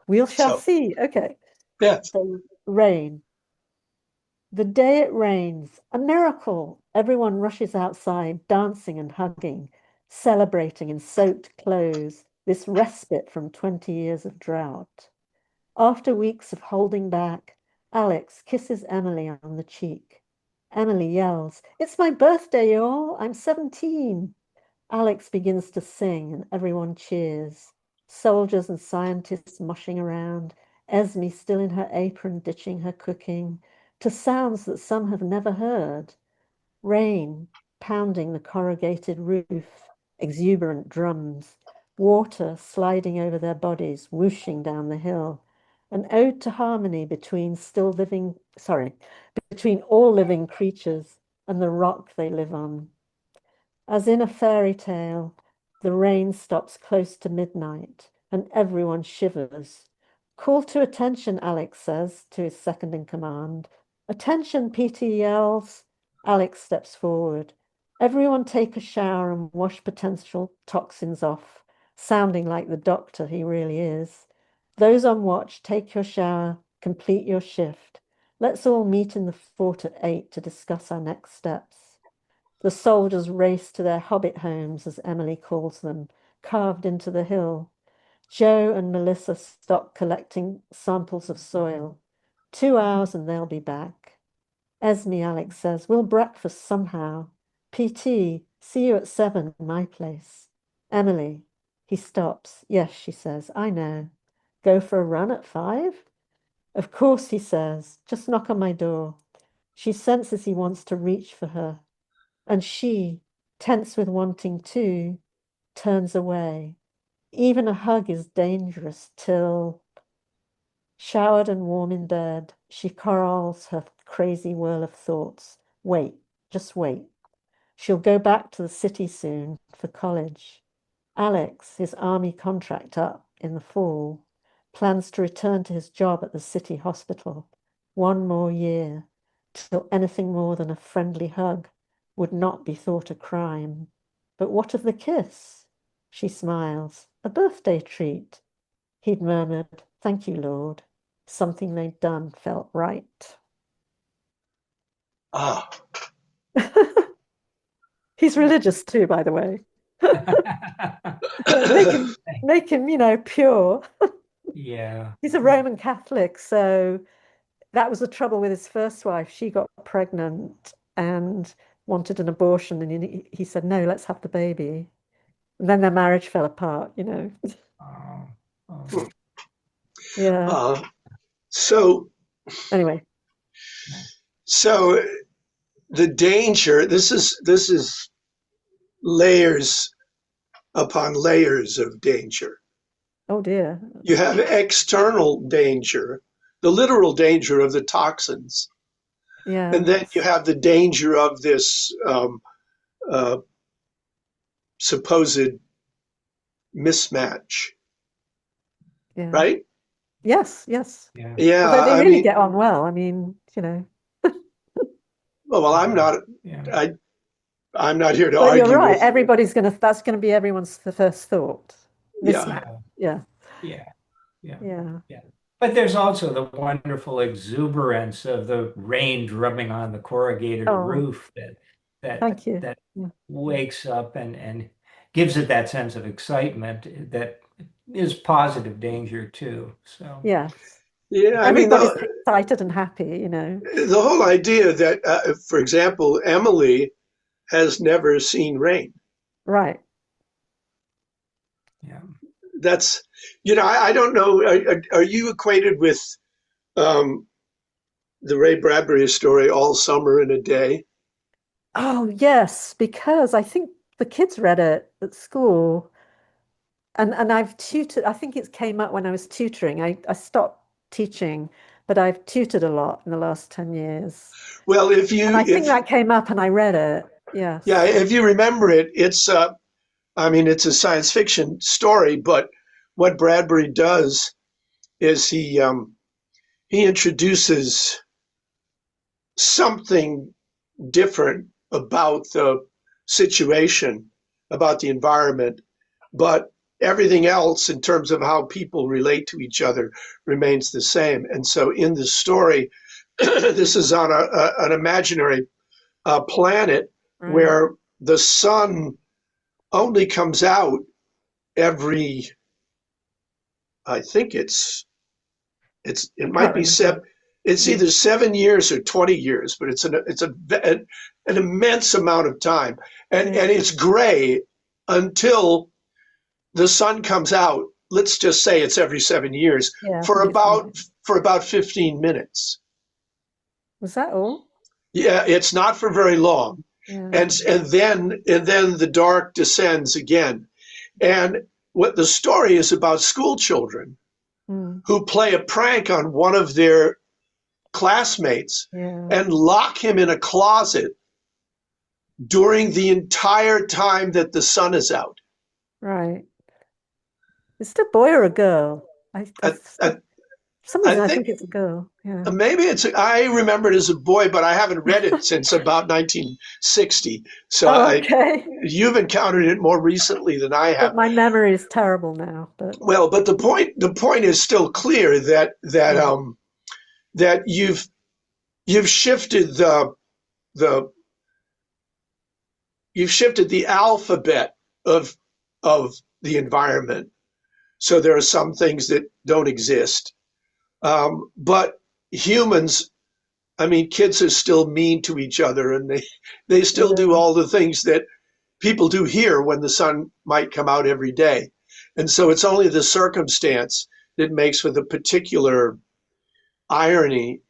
S2: We shall
S1: So,
S2: see. Okay.
S1: yes.
S2: So rain. The day it rains, a miracle. Everyone rushes outside, dancing and hugging, celebrating in soaked clothes, this respite from 20 years of drought. After weeks of holding back, Alex kisses Emily on the cheek. Emily yells, "It's my birthday, y'all! I'm 17." Alex begins to sing and everyone cheers. Soldiers and scientists mushing around, Esme still in her apron ditching her cooking, to sounds that some have never heard. Rain pounding the corrugated roof, exuberant drums, water sliding over their bodies, whooshing down the hill. An ode to harmony between all living creatures and the rock they live on. As in a fairy tale, the rain stops close to midnight and everyone shivers. Call to attention, Alex says to his second in command. Attention, PT yells. Alex steps forward. Everyone take a shower and wash potential toxins off, sounding like the doctor he really is. Those on watch, take your shower, complete your shift. Let's all meet in the fort at 8 to discuss our next steps. The soldiers race to their hobbit homes, as Emily calls them, carved into the hill. Joe and Melissa stop collecting samples of soil. 2 hours and they'll be back. Esme, Alex says, we'll breakfast somehow. PT, see you at 7 in my place. Emily, he stops. Yes, she says, I know. Go for a run at 5? Of course, he says, just knock on my door. She senses he wants to reach for her. And she, tense with wanting to, turns away. Even a hug is dangerous till, showered and warm in bed, she corrals her crazy whirl of thoughts. Wait, just wait. She'll go back to the city soon for college. Alex, his army contract up in the fall, plans to return to his job at the city hospital. 1 more year, till anything more than a friendly hug would not be thought a crime. But what of the kiss? She smiles. A birthday treat. He'd murmured, thank you, Lord. Something they'd done felt right.
S1: Ah,
S2: He's religious too, by the way. Make him, make him, you know, pure.
S3: Yeah.
S2: He's a Roman Catholic, so that was the trouble with his first wife. She got pregnant and wanted an abortion, and he said, "No, let's have the baby." And then their marriage fell apart, you know.
S3: Oh, oh,
S2: Yeah.
S1: uh, so
S2: Anyway,
S1: so the danger. This is layers upon layers of danger.
S2: Oh dear.
S1: You have external danger, the literal danger of the toxins.
S2: Yeah.
S1: And then you have the danger of this uh, supposed mismatch,
S2: Yeah.
S1: right?
S2: Yes, yes.
S3: Yeah.
S1: Yeah,
S2: Although they
S1: I
S2: really
S1: mean,
S2: get on well. I mean, you know.
S1: well, I'm not,
S3: Yeah.
S1: I'm not here to
S2: But you're
S1: argue
S2: right.
S1: with,
S2: That's gonna be everyone's first thought.
S1: yeah,
S2: Mismatch. Yeah.
S3: Yeah. Yeah.
S2: Yeah.
S3: Yeah. But there's also the wonderful exuberance of the rain drumming on the corrugated
S2: Oh,
S3: roof that
S2: thank you.
S3: that
S2: Yeah.
S3: wakes up and gives it that sense of excitement that is positive danger too. So
S2: Yes.
S1: yeah. I mean,
S2: Everybody's excited and happy, you know.
S1: the whole idea that, for example, Emily has never seen rain.
S2: Right.
S3: yeah.
S1: That's, I don't know. Are you acquainted with um, the Ray Bradbury story, All Summer in a Day?
S2: Oh, yes, because I think the kids read it at school. And I've tutored, I think it came up when I was tutoring. I stopped teaching, but I've tutored a lot in the last 10 years.
S1: Well,
S2: And I think that came up and I read it.
S1: yeah,
S2: Yes.
S1: if you remember it, I mean, it's a science fiction story, but what Bradbury does is he introduces something different about the situation, about the environment, but everything else in terms of how people relate to each other remains the same. And so in the story, this is on an imaginary planet
S2: Right.
S1: where the sun only comes out every, I think it
S2: I
S1: might
S2: can't
S1: be
S2: remember.
S1: it's
S2: Yeah.
S1: either 7 years or 20 years, but an immense amount of time,
S2: Yeah.
S1: and it's gray until the sun comes out. Let's just say it's every 7 years
S2: Yeah, I
S1: for
S2: think it's
S1: about
S2: right.
S1: 15 minutes.
S2: Was that all?
S1: Yeah, it's not for very long,
S2: Yeah.
S1: and then the dark descends again. And what the story is about school children
S2: Mm.
S1: who play a prank on one of their classmates
S2: Yeah.
S1: and lock him in a closet during the entire time that the sun is out.
S2: Right. Is it a boy or a girl?
S1: I, I,
S2: For some
S1: I
S2: reason I
S1: think
S2: think it's a girl. Yeah.
S1: maybe I remember it as a boy, but I haven't read it since about 1960. So
S2: Oh, okay.
S1: you've encountered it more recently than I
S2: But
S1: have.
S2: my memory is terrible now. But
S1: Well, but the point is still clear
S2: yeah.
S1: that you've shifted the you've shifted the alphabet of of the environment. So there are some things that don't exist. But humans, I mean, kids are still mean to each other, and they still do
S2: Yeah.
S1: all the things that people do here when the sun might come out every day. And so it's only the circumstance that makes for the particular irony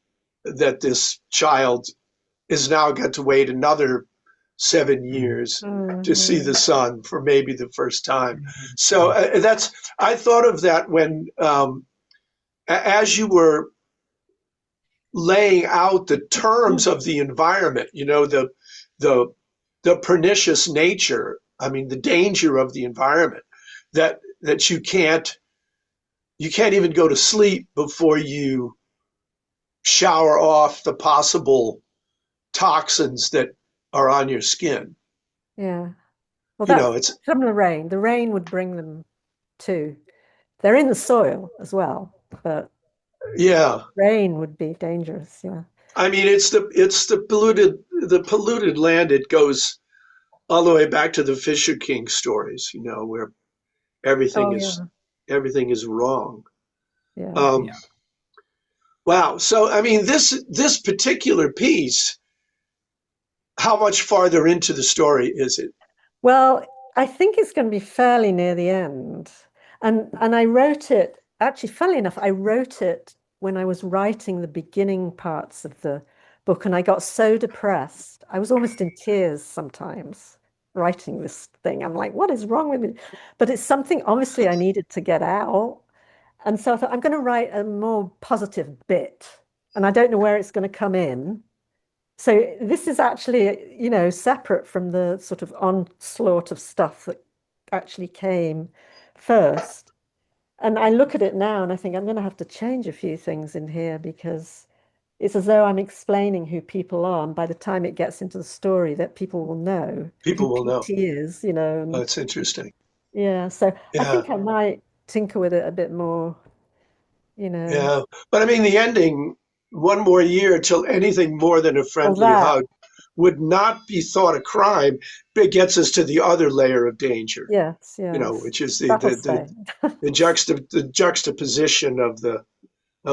S1: that this child is now got to wait another 7 years to see the
S2: Mm,
S1: sun for maybe the first time. So I thought of that when as you were laying out the
S2: yeah.
S1: terms of the environment, the the pernicious nature, I mean the danger of the environment, that you can't even go to sleep before you shower off the possible toxins that are on your skin.
S2: Yeah. Well,
S1: You know,
S2: that's
S1: it's
S2: from the rain. The rain would bring them too. They're in the soil as well, but
S1: yeah.
S2: rain would be dangerous. Yeah.
S1: I mean, it's the polluted land. It goes all the way back to the Fisher King stories, where everything
S2: Oh,
S1: is
S2: yeah.
S1: everything is wrong.
S2: Yeah.
S1: Um,
S3: Yeah.
S1: wow. So, I mean, this particular piece, how much farther into the story is it?
S2: Well, I think it's going to be fairly near the end. And I wrote it, actually, funnily enough, I wrote it when I was writing the beginning parts of the book, and I got so depressed. I was almost in tears sometimes. writing this thing. I'm like, what is wrong with me? But it's something obviously I needed to get out. And so I thought, I'm going to write a more positive bit. And I don't know where it's going to come in. So this is actually, separate from the sort of onslaught of stuff that actually came first. And I look at it now and I think I'm going to have to change a few things in here because it's as though I'm explaining who people are. And by the time it gets into the story, that people will know who
S1: People will know.
S2: PT is,
S1: Oh,
S2: and
S1: it's interesting.
S2: yeah. So I
S1: Yeah,
S2: think I might tinker with it a bit more, you know.
S1: yeah. But I mean, the ending, one more year till anything more than a
S2: Well,
S1: friendly
S2: that,
S1: hug would not be thought a crime, but it gets us to the other layer of danger,
S2: yes, yes.
S1: which is
S2: That'll stay.
S1: the juxtaposition of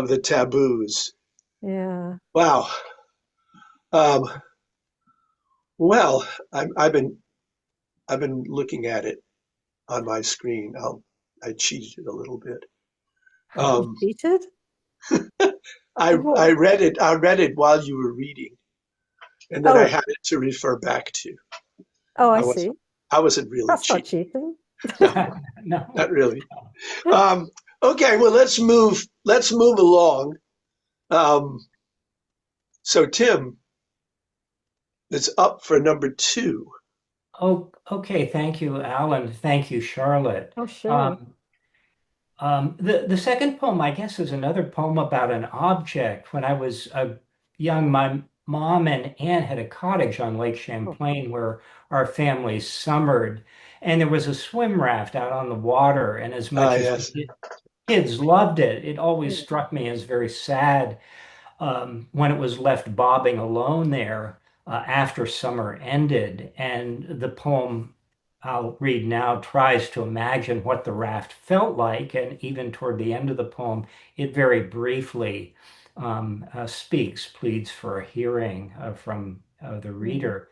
S1: the taboos.
S2: Yeah.
S1: Wow. Um, well, I've been looking at it on my screen. I cheated a little bit.
S2: You
S1: Um,
S2: cheated?
S1: I
S2: With what?
S1: I read it. I read it while you were reading, and then I
S2: Oh,
S1: had it to refer back to.
S2: oh, I
S1: I was
S2: see.
S1: I wasn't really
S2: That's not
S1: cheating.
S2: cheating.
S1: No,
S3: No.
S1: not really. Um, okay, well let's move. Let's move along. Um, so Tim, it's up for number two.
S3: Oh, okay. Thank you, Alan. Thank you, Charlotte.
S2: Oh, sure.
S3: Um, the second poem, I guess, is another poem about an object. When I was young, my mom and aunt had a cottage on Lake
S2: Oh,
S3: Champlain where our family summered, and there was a swim raft out on the water. And as
S1: Ah,
S3: much as
S1: yes.
S3: kids loved it, it always
S2: yeah.
S3: struck me as very sad when it was left bobbing alone there after summer ended. And the poem I'll read now tries to imagine what the raft felt like. And even toward the end of the poem, it very briefly pleads for a hearing from the
S2: Mm,
S3: reader.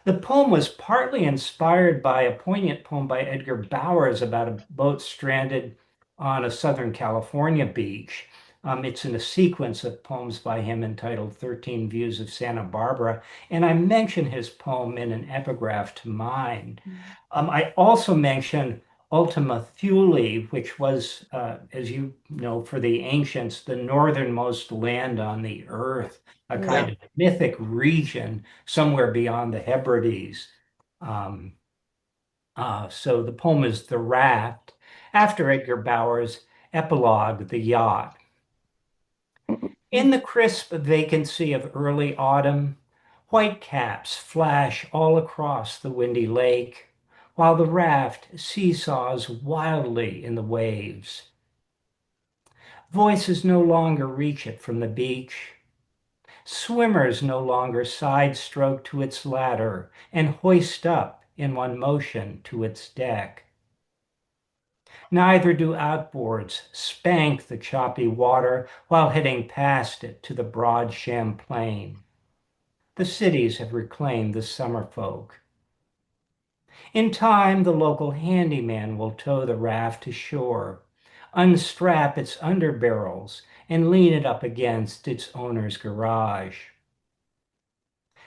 S3: The poem was partly inspired by a poignant poem by Edgar Bowers about a boat stranded on a Southern California beach. It's in a sequence of poems by him entitled 13 Views of Santa Barbara, and I mention his poem in an epigraph to mine.
S2: mm.
S3: I also mention Ultima Thule, which was, as you know, for the ancients, the northernmost land on the earth, a
S1: Yeah.
S3: kind of mythic region somewhere beyond the Hebrides. Um, so the poem is The Raft, after Edgar Bowers' epilogue, The Yacht. In the crisp vacancy of early autumn, white caps flash all across the windy lake, while the raft seesaws wildly in the waves. Voices no longer reach it from the beach. Swimmers no longer side stroke to its ladder and hoist up in one motion to its deck. Neither do outboards spank the choppy water while heading past it to the broad Champlain. The cities have reclaimed the summer folk. In time, the local handyman will tow the raft to shore, unstrap its underbarrels, and lean it up against its owner's garage.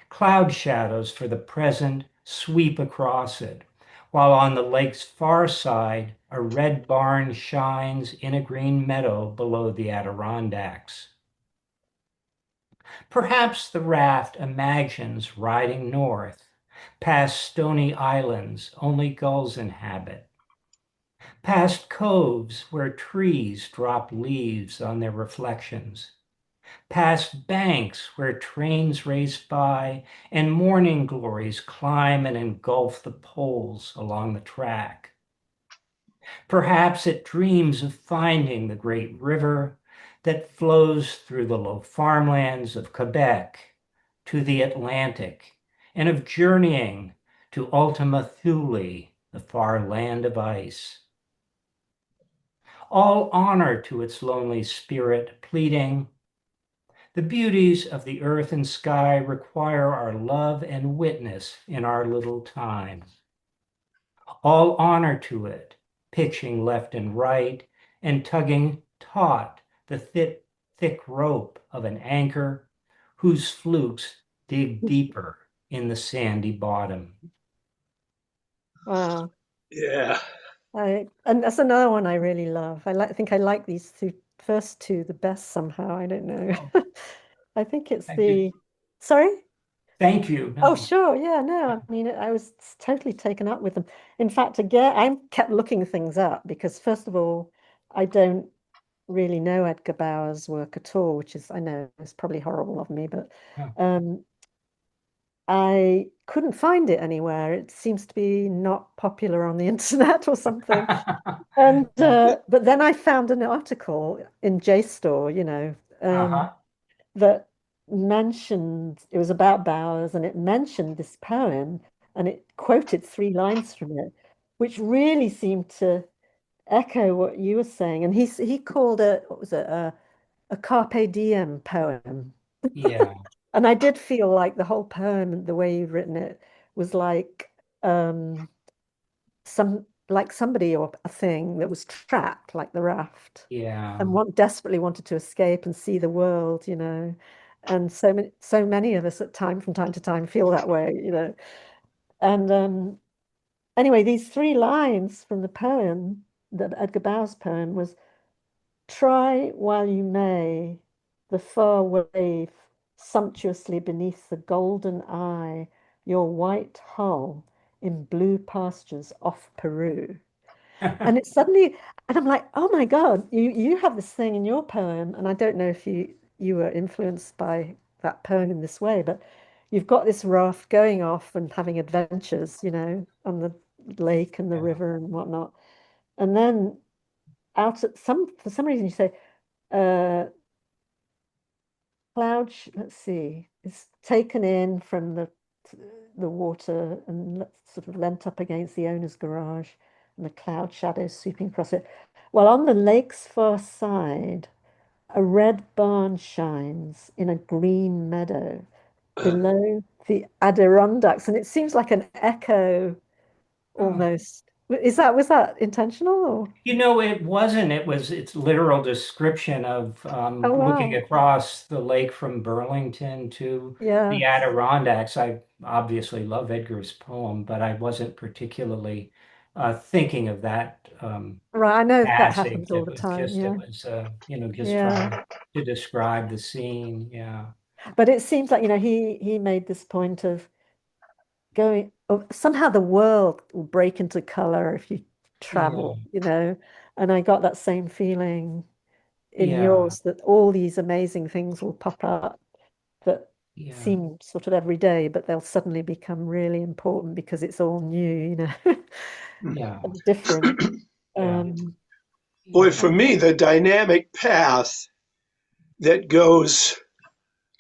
S3: Cloud shadows for the present sweep across it, while on the lake's far side, a red barn shines in a green meadow below the Adirondacks. Perhaps the raft imagines riding north, past stony islands only gulls inhabit, past coves where trees drop leaves on their reflections, past banks where trains race by and morning glories climb and engulf the poles along the track. Perhaps it dreams of finding the great river that flows through the low farmlands of Quebec to the Atlantic, and of journeying to Ultima Thule, the far land of ice. All honor to its lonely spirit, pleading, the beauties of the earth and sky require our love and witness in our little time. All honor to it, pitching left and right, and tugging taut the thick rope of an anchor whose flukes dig deeper in the sandy bottom.
S2: Wow.
S1: Yeah.
S2: And that's another one I really love. I think I like these first two the best somehow. I don't know.
S3: Oh,
S2: I think it's
S3: thank you.
S2: the, sorry?
S3: Thank you.
S2: Oh,
S3: No.
S2: sure. Yeah, no, I mean, I was totally taken up with them. In fact, again, I kept looking things up because, first of all, I don't really know Edgar Bauer's work at all, which is, I know, it's probably horrible of me, but
S3: Yeah.
S2: um, I couldn't find it anywhere. It seems to be not popular on the internet or something. And
S3: Yeah.
S2: but then I found an article in JSTOR,
S3: Uh-huh.
S2: that mentioned it was about Bowers and it mentioned this poem and it quoted three lines from it, which really seemed to echo what you were saying. And he called it, what was it, a carpe diem poem.
S3: Yeah.
S2: And I did feel like the whole poem, the way you've written it, was like like somebody or a thing that was trapped, like the raft,
S3: Yeah.
S2: and desperately wanted to escape and see the world, And so many of us from time to time feel that way. And anyway, these three lines from the poem, that Edgar Bauer's poem, was try while you may the far wave sumptuously beneath the golden eye, your white hull in blue pastures off Peru. And it's suddenly, and I'm like, oh my God, you have this thing in your poem, and I don't know if you were influenced by that poem in this way, but you've got this raft going off and having adventures, on the lake and the
S3: Yeah.
S2: river and whatnot. And then for some reason you say, uh, let's see, is taken in from the water and sort of leant up against the owner's garage, and the cloud shadows sweeping across it. While on the lake's far side, a red barn shines in a green meadow below the Adirondacks, and it seems like an echo
S3: Oh.
S2: almost. Was that intentional or?
S3: It wasn't. It's literal description of
S2: Oh
S3: looking
S2: wow.
S3: across the lake from Burlington to
S2: Yeah.
S3: the Adirondacks. I obviously love Edgar's poem, but I wasn't particularly thinking of that
S2: Right. I know that
S3: passage.
S2: happens all the time.
S3: It
S2: Yeah.
S3: was, just
S2: Yeah.
S3: trying to describe the scene. Yeah.
S2: But it seems like, he made this point of somehow the world will break into color if you
S3: Yeah.
S2: travel, and I got that same feeling in
S3: Yeah.
S2: yours that all these amazing things will pop up that
S3: Yeah.
S2: seem sort of every day, but they'll suddenly become really important because it's all new,
S3: Yeah.
S2: and different.
S3: Yeah.
S2: Um,
S1: Boy,
S3: Yeah.
S1: for me, the dynamic path that goes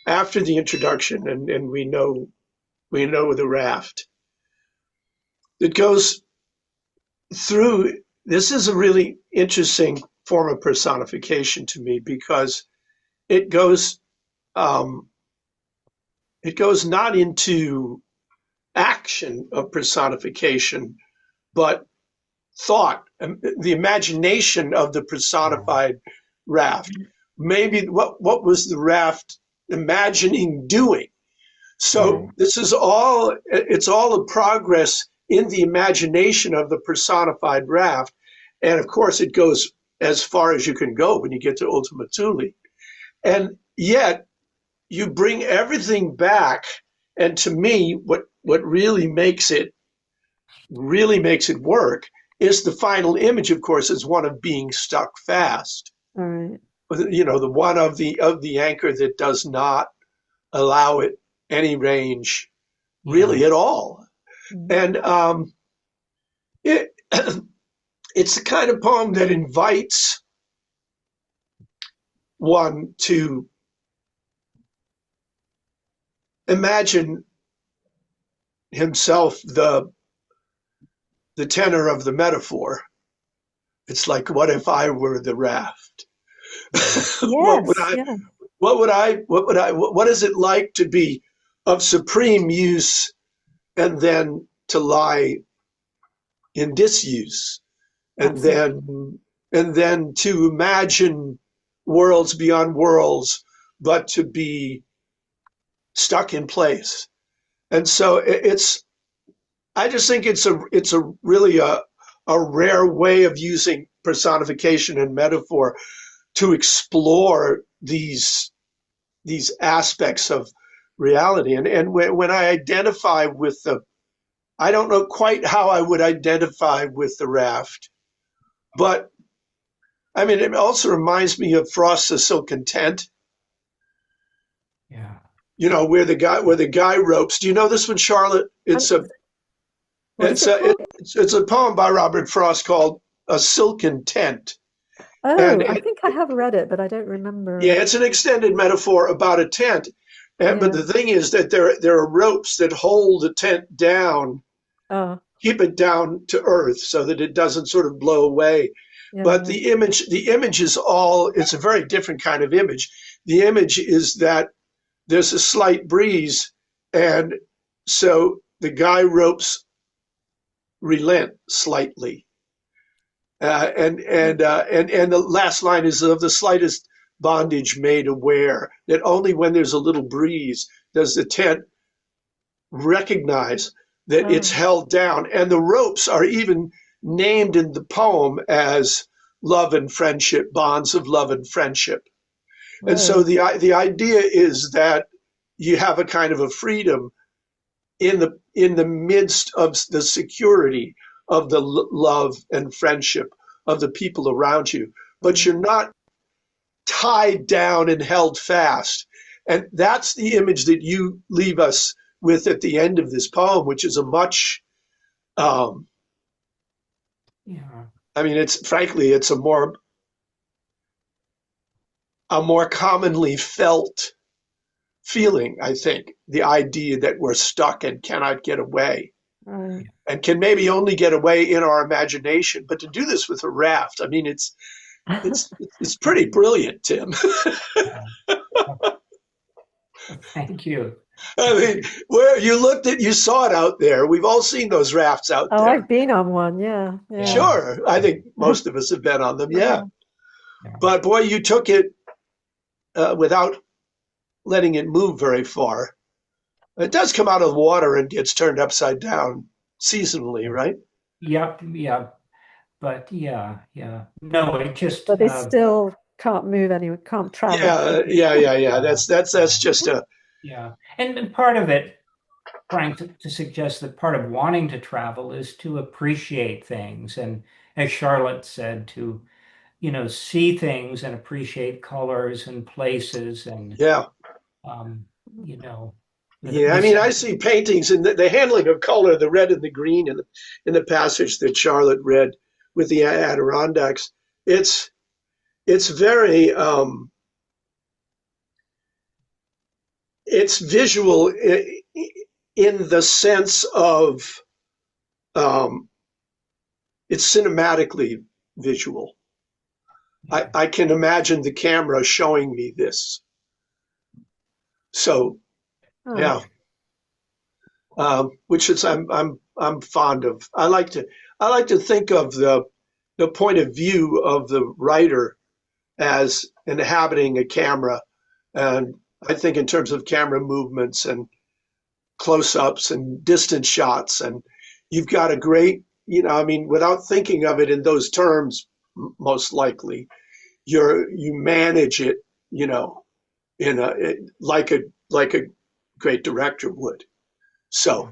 S1: after the introduction, and we know the raft, it goes through. This is a really interesting form of personification to me because it goes um, it goes not into action of personification, but thought, the imagination of the
S3: Yeah.
S1: personified raft. Maybe what was the raft imagining doing? So
S2: right,
S1: this is all, it's all a progress in the imagination of the personified raft. And of course, it goes as far as you can go when you get to Ultima Thule. And yet, you bring everything back. And to me, what really makes it work is the final image, of course, is one of being stuck fast.
S2: all right.
S1: The one of the anchor that does not allow it any range
S3: Yeah.
S1: really at all.
S2: Mm.
S1: And it, it's the kind of poem that invites one to imagine himself the tenor of the metaphor. It's like, what if I were the raft? what would
S2: Yes,
S1: I?
S2: yeah,
S1: What would I? What would I? What is it like to be of supreme use and then to lie in disuse, and
S2: absolutely.
S1: then to imagine worlds beyond worlds, but to be stuck in place. And so it's I just think it's a really a rare way of using personification and metaphor to explore these aspects of reality. And when I identify with I don't know quite how I would identify with the raft, but I mean, it also reminds me of Frost's The Silken Tent.
S3: Yeah.
S1: Where the guy ropes. Do you know this one, Charlotte?
S2: What is it called?
S1: It's a poem by Robert Frost called A Silken Tent. And
S2: Oh, I think I have read it, but I don't remember.
S1: yeah, it's an extended metaphor about a tent. But
S2: Yeah.
S1: the thing is that there are ropes that hold the tent down,
S2: Oh,
S1: keep it down to earth so that it doesn't sort of blow away. But
S2: yeah.
S1: the image is it's a very different kind of image. The image is that there's a slight breeze, and so the guy ropes relent slightly. And the last line is of the slightest bondage made aware, that only when there's a little breeze does the tent recognize that it's
S2: Oh,
S1: held down. And the ropes are even named in the poem as love and friendship, bonds of love and friendship. And so
S2: whoa.
S1: the idea is that you have a kind of a freedom in the midst of the security of the love and friendship of the people around you, but
S2: Mm.
S1: you're not tied down and held fast. And that's the image that you leave us with at the end of this poem, which is a much, um,
S3: Yeah.
S1: I mean, it's a more commonly felt feeling, I think, the idea that we're stuck and cannot get away
S2: Right.
S1: and can maybe only get away in our imagination. But to do this with a raft, I mean, it's pretty brilliant, Tim.
S3: Yeah. Thank you.
S1: I mean, where you saw it out there. We've all seen those rafts out
S2: Oh,
S1: there.
S2: I've been on one. Yeah. Yeah.
S3: Yeah.
S1: Sure, I think most of us have been on them. Yeah,
S2: Yeah.
S3: Yeah.
S1: but boy, you took it without letting it move very far. It does come out of the water and gets turned upside down seasonally, right?
S3: Yep. Yeah. But yeah. Yeah. No, it just,
S2: But they still can't move anywhere, can't travel.
S1: Yeah. That's just a
S3: yeah. And part of it, trying to suggest that part of wanting to travel is to appreciate things. And as Charlotte said, to, see things and appreciate colors and places and,
S1: yeah.
S3: um, you know,
S1: Yeah, I
S3: the
S1: mean, I
S3: sense.
S1: see paintings and the handling of color, the red and the green in the passage that Charlotte read with the Adirondacks. It's it's very it's visual in the sense of um, it's cinematically visual.
S3: Yeah.
S1: I can imagine the camera showing me this. So
S2: Oh,
S1: yeah, which is I'm fond of. I like to think of the point of view of the writer as inhabiting a camera, and I think in terms of camera movements and close-ups and distance shots, and you've got a great, I mean, without thinking of it in those terms, most likely you manage it, in like a great director would. So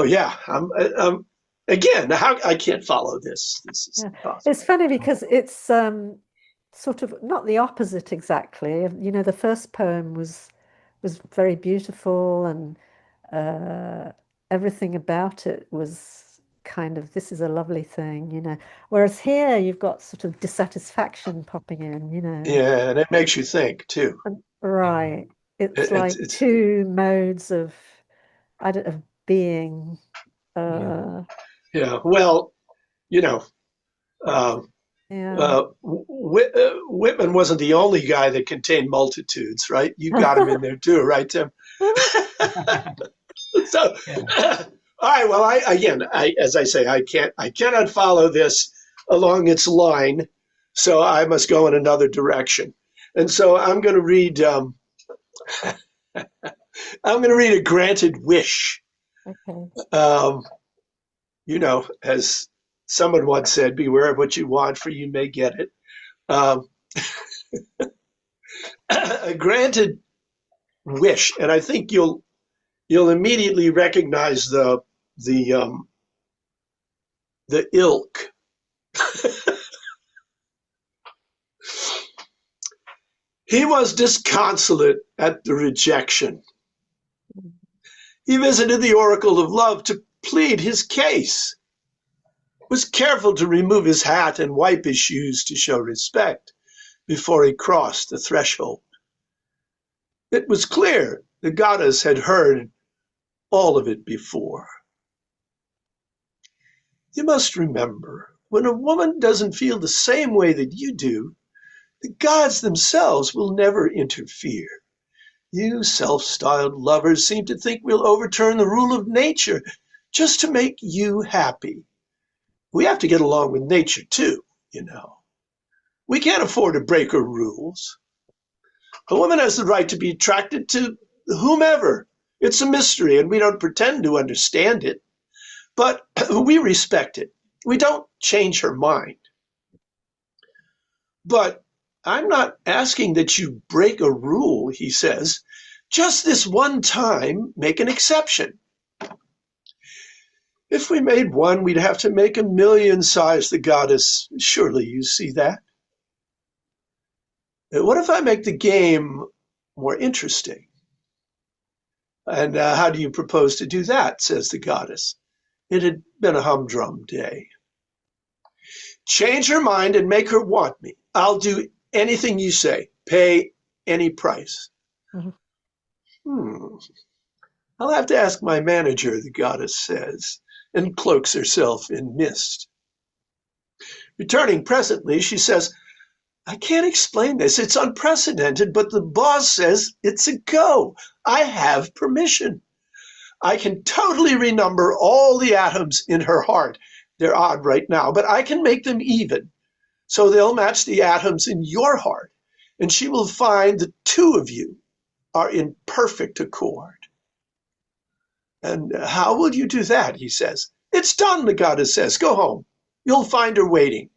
S1: yeah, again, how I can't follow this. This is
S2: yeah. It's
S1: impossible.
S2: funny because it's sort of not the opposite exactly. The first poem was very beautiful and everything about it was kind of this is a lovely thing. Whereas here you've got sort of dissatisfaction popping in.
S1: Yeah, and it makes you think too.
S3: Yeah.
S2: Right. It's like
S1: It's
S2: two modes of I don't of being.
S3: Yeah.
S2: Uh,
S1: yeah. Well, you know, um,
S2: yeah.
S1: Whitman wasn't the only guy that contained multitudes, right? You got him in there too, right, Tim? So,
S3: Yeah.
S1: all right. Well, as I say, I cannot follow this along its line, so I must go in another direction. And so I'm going to read. I'm going to read A Granted Wish
S2: Okay.
S1: As someone once said, beware of what you want, for you may get it. Um, a granted wish, and I think you'll immediately recognize the ilk. He was disconsolate at the rejection. He visited the oracle of love to plead his case, was careful to remove his hat and wipe his shoes to show respect before he crossed the threshold. It was clear the goddess had heard all of it before. You must remember, when a woman doesn't feel the same way that you do, the gods themselves will never interfere. You self-styled lovers seem to think we'll overturn the rule of nature just to make you happy. We have to get along with nature too, We can't afford to break her rules. A woman has the right to be attracted to whomever. It's a mystery, and we don't pretend to understand it. But we respect it. We don't change her mind. But I'm not asking that you break a rule, he says. Just this one time, make an exception. If we made one, we'd have to make a million, sighs the goddess. Surely you see that. What if I make the game more interesting? And how do you propose to do that, says the goddess. It had been a humdrum day. Change her mind and make her want me. I'll do anything you say. Pay any price. I'll have to ask my manager, the goddess says, and cloaks herself in mist. Returning presently, she says, I can't explain this. It's unprecedented, but the boss says it's a go. I have permission. I can totally renumber all the atoms in her heart. They're odd right now, but I can make them even. So they'll match the atoms in your heart, and she will find the two of you are in perfect accord. And how will you do that, he says. It's done, the goddess says. Go home. You'll find her waiting.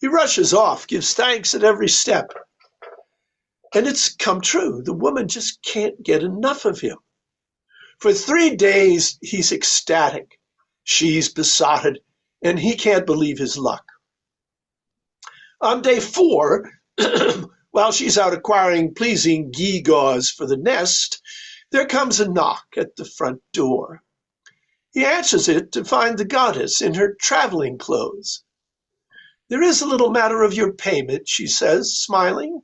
S1: He rushes off, gives thanks at every step. And it's come true. The woman just can't get enough of him. For 3 days, he's ecstatic. She's besotted, and he can't believe his luck. On day 4, while she's out acquiring pleasing gewgaws for the nest, there comes a knock at the front door. He answers it to find the goddess in her traveling clothes. There is a little matter of your payment, she says, smiling.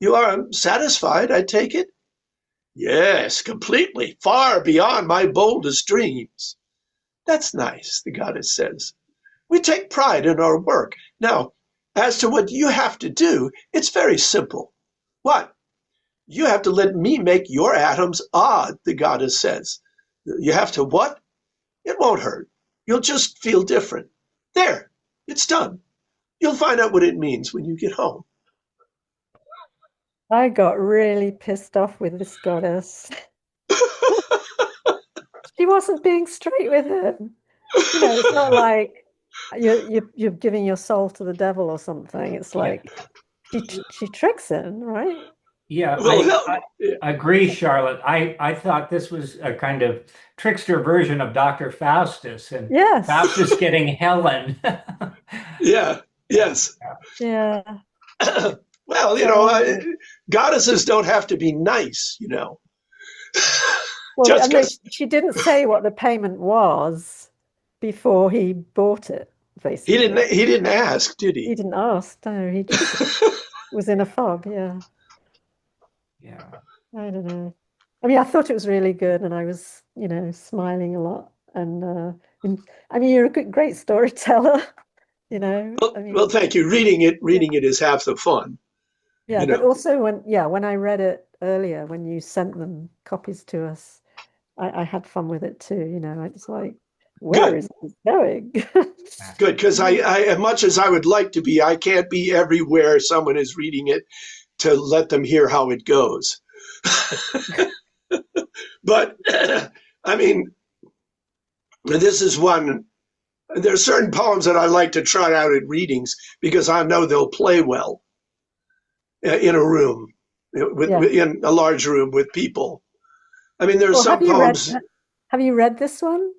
S1: You are satisfied, I take it? Yes, completely, far beyond my boldest dreams. That's nice, the goddess says. We take pride in our work. Now, as to what you have to do, it's very simple. What? You have to let me make your atoms odd, the goddess says. You have to what? It won't hurt. You'll just feel different. There, it's done. You'll find out what it means when you get home.
S2: I got really pissed off with this goddess. She wasn't being straight with him. It's not like you're giving your soul to the devil or something. It's like she tricks him, right?
S3: Yeah, I agree, Charlotte. I thought this was a kind of trickster version of Dr. Faustus, and
S2: yes.
S3: Faustus getting Helen.
S1: Yeah, yes.
S2: Yeah.
S1: Well, goddesses don't have to be nice,
S2: Well, I mean, she didn't say what the payment was before he bought it, basically.
S1: He didn't ask, did he?
S2: He didn't ask, no. He just was in a fog, yeah.
S3: Yeah.
S2: I don't know. I mean, I thought it was really good, and I was, smiling a lot. And I mean, you're a great storyteller,
S1: Well, thank you. Reading it is half the fun.
S2: Yeah, but also when I read it earlier, when you sent them copies to us, I had fun with it too. I was like, where is this going?
S1: Good, because I, as much as I would like to be, I can't be everywhere someone is reading it to let them hear how it goes. But I mean, this is one. There's certain poems that I like to try out at readings because I know they'll play well in a room,
S2: Yeah.
S1: in a large room with people. I mean, there's
S2: Well,
S1: some poems.
S2: have you read this one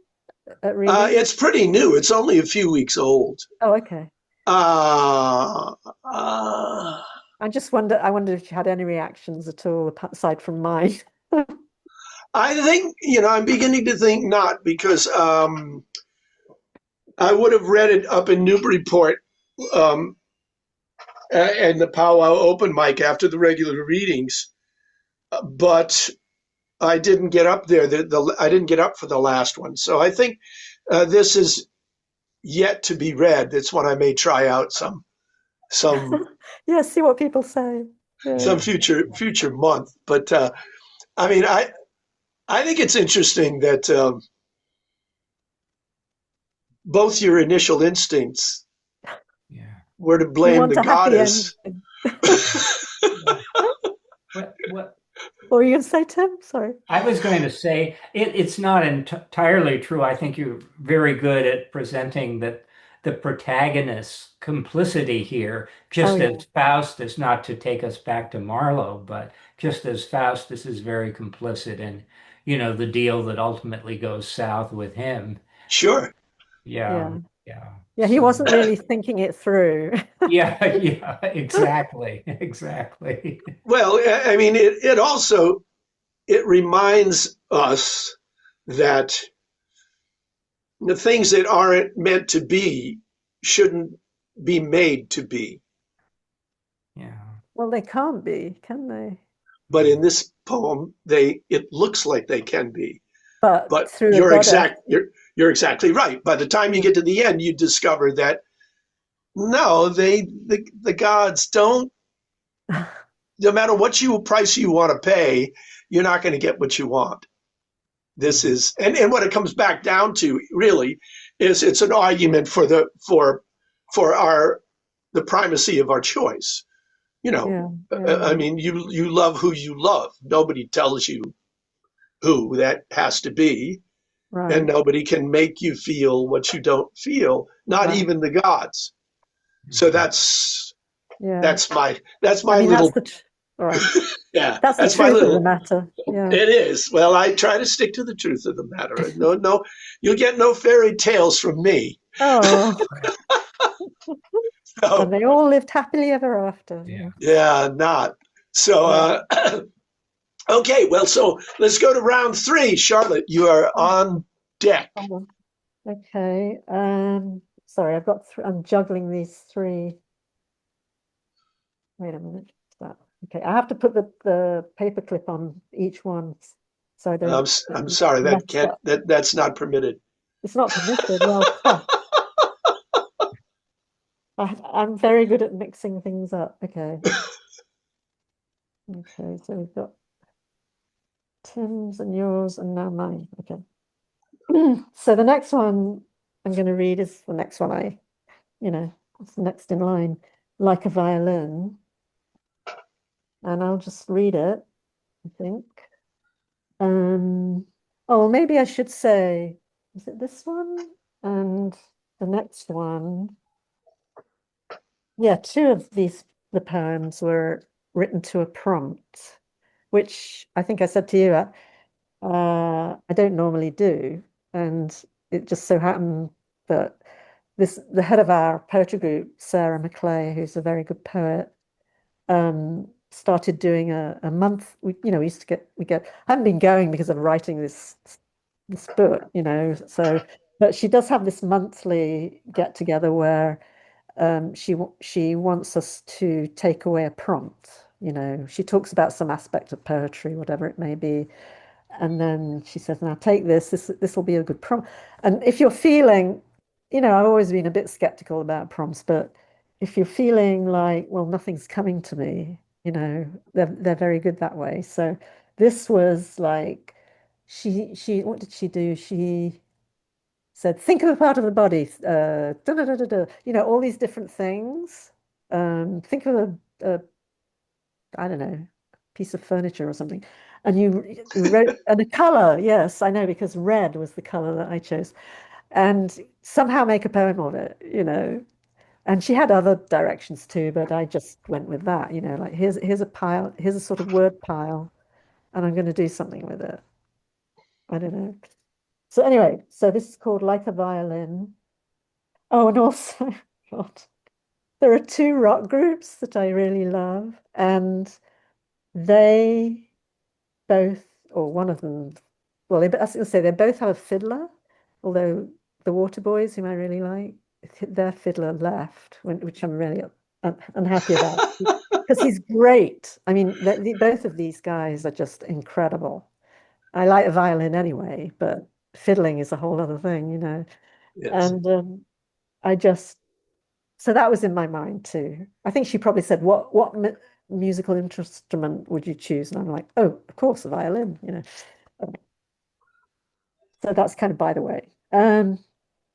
S2: at reading?
S1: It's pretty new. It's only a few weeks old.
S2: Oh, okay.
S1: Uh,
S2: I wondered if you had any reactions at all aside from mine.
S1: I think, I'm beginning to think not because I would have read it up in Newburyport and the powwow open mic after the regular readings, but I didn't get up there. I didn't get up for the last one. So I think this is yet to be read. That's one I may try out some
S2: Yeah, see what people say. Yeah.
S1: some future month. But I mean, I think it's interesting that both your initial instincts were to blame the goddess.
S3: What
S2: were you going to say, Tim? Sorry.
S3: I was going to say it's not entirely true. I think you're very good at presenting that the protagonist's complicity here, just as Faustus, not to take us back to Marlowe, but just as Faustus is very complicit in, the deal that ultimately goes south with him.
S1: Sure.
S3: Yeah.
S2: Yeah, he wasn't really thinking it through.
S3: Yeah, exactly.
S1: Well, I mean, it reminds us that the things that aren't meant to be shouldn't be made to be.
S3: Yeah.
S2: Well, they can't be, can they?
S1: But in this poem, it looks like they can be.
S2: But through
S1: you're exactly right. By the time you get to the end, you discover that no, the gods don't. No matter what price you want to pay, you're not going to get what you want. This is, and what it comes back down to really is it's an argument for the primacy of our choice. I mean, you love who you love. Nobody tells you who that has to be, right. And nobody can make you feel what you don't feel. Not right. Even the gods. So that's my little.
S2: Right.
S1: Yeah,
S2: that's the truth of the matter. Yeah.
S1: It is. Well, I try to stick to the truth of the matter. No, you'll get no fairy tales from me.
S2: Oh. So, and they all lived happily ever after.
S1: Yeah, not. So, okay, well, so let's go to round 3. Charlotte, you are on deck.
S2: Okay. Sorry, I'm juggling these 3. Wait a minute. Okay, I have to put the paperclip on each one, so I don't.
S1: I'm sorry, that's not permitted.
S2: It's not permitted. Well, I'm very good at mixing things up. Okay. Okay, so we've got Tim's and yours, and now mine. Okay. So the next one I'm going to read is the next one it's next in line, Like a Violin. And I'll just read it, I think. Maybe I should say, is it this one? And the next one. Yeah, 2 of the poems were written to a prompt, which I think I said to you, I don't normally do. And it just so happened that the head of our poetry group, Sarah McClay, who's a very good poet, started doing a month. We used to I haven't been going because of writing this book, so, but she does have this monthly get together where she wants us to take away a prompt. She talks about some aspect of poetry, whatever it may be, and then she says, now take this will be a good prompt. And if you're feeling, I've always been a bit skeptical about prompts, but if you're feeling like, well, nothing's coming to me, they're very good that way. So this was like, she what did she do? She said, think of a part of the body, all these different things. Think of a I don't know, piece of furniture or something. And you wrote, and a color, yes, I know, because red was the color that I chose. And somehow make a poem of it, you know. And she had other directions too, but I just went with that, you know, like here's a pile, here's a sort of word pile, and I'm going to do something with it. I don't know. So anyway, so this is called Like a Violin. Oh, and also, God, there are two rock groups that I really love, and they both, or one of them, well, I was going to say they both have a fiddler, although the Waterboys, whom I really like, their fiddler left, which I'm really unhappy about because he's great. I mean, both of these guys are just incredible. I like the violin anyway, but fiddling is a whole other thing, you know.
S1: Yes.
S2: And I just, so that was in my mind too. I think she probably said, "What musical instrument would you choose?" And I'm like, "Oh, of course, the violin," you know. So that's kind of by the way.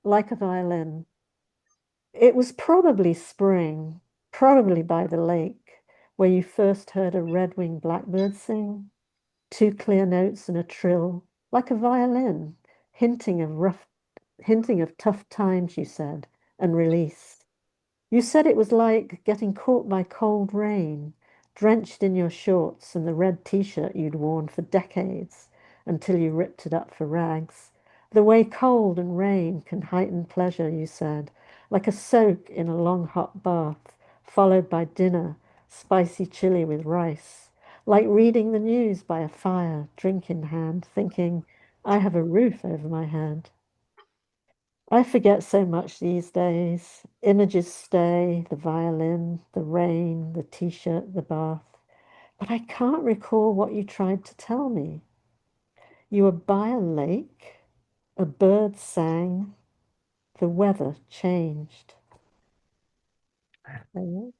S2: Like a violin. It was probably spring, probably by the lake, where you first heard a red-winged blackbird sing. Two clear notes and a trill, like a violin, hinting of tough times, you said, and release. You said it was like getting caught by cold rain, drenched in your shorts and the red t-shirt you'd worn for decades until you ripped it up for rags. The way cold and rain can heighten pleasure, you said, like a soak in a long hot bath, followed by dinner, spicy chili with rice, like reading the news by a fire, drink in hand, thinking, I have a roof over my head. I forget so much these days. Images stay, the violin, the rain, the t-shirt, the bath. But I can't recall what you tried to tell me. You were by a lake, a bird sang, the weather changed. Okay.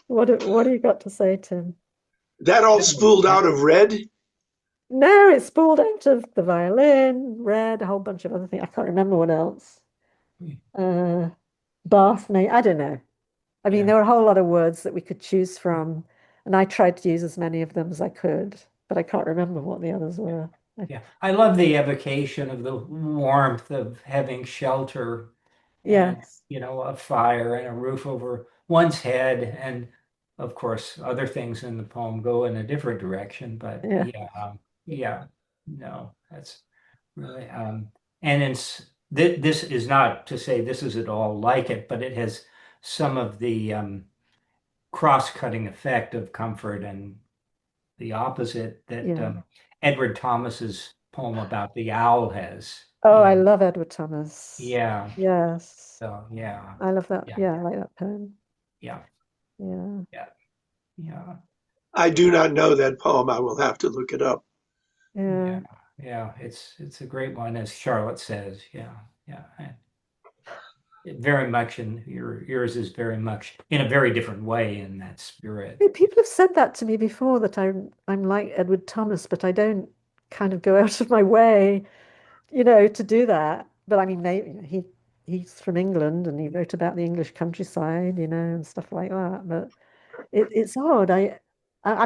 S2: What do you got to say, Tim?
S1: That all spooled out of red.
S2: No, it's spooled out of the violin, red, a whole bunch of other things. I can't remember what else. Uh, bath, mate. I don't know. I mean,
S3: Yeah.
S2: there were a whole lot of words that we could choose from, and I tried to use as many of them as I could, but I can't remember what the others were.
S3: Yeah, I love the evocation of the warmth of having shelter and,
S2: Yes,
S3: a fire and a roof over one's head. And of course, other things in the poem go in a different direction. But
S2: yeah,
S3: yeah, yeah, no, that's really, and it's th this is not to say this is at all like it, but it has some of the cross-cutting effect of comfort and the opposite that
S2: yeah.
S3: Edward Thomas's poem about the owl has.
S2: Oh, I love Edward Thomas.
S3: Yeah.
S2: Yes,
S3: So yeah,
S2: I love that.
S3: yeah,
S2: Yeah, I like that poem.
S3: yeah,
S2: Yeah,
S3: yeah, yeah,
S1: I do not know that poem. I will have to look it up.
S2: yeah.
S3: yeah, yeah. It's a great one, as Charlotte says. Yeah, yeah. And it very much, and yours is very much in a very different way in that spirit.
S2: People have said that to me before that I'm like Edward Thomas, but I don't kind of go out of my way, you know, to do that. But I mean, he's from England and he wrote about the English countryside, you know, and stuff like that. But it's odd. I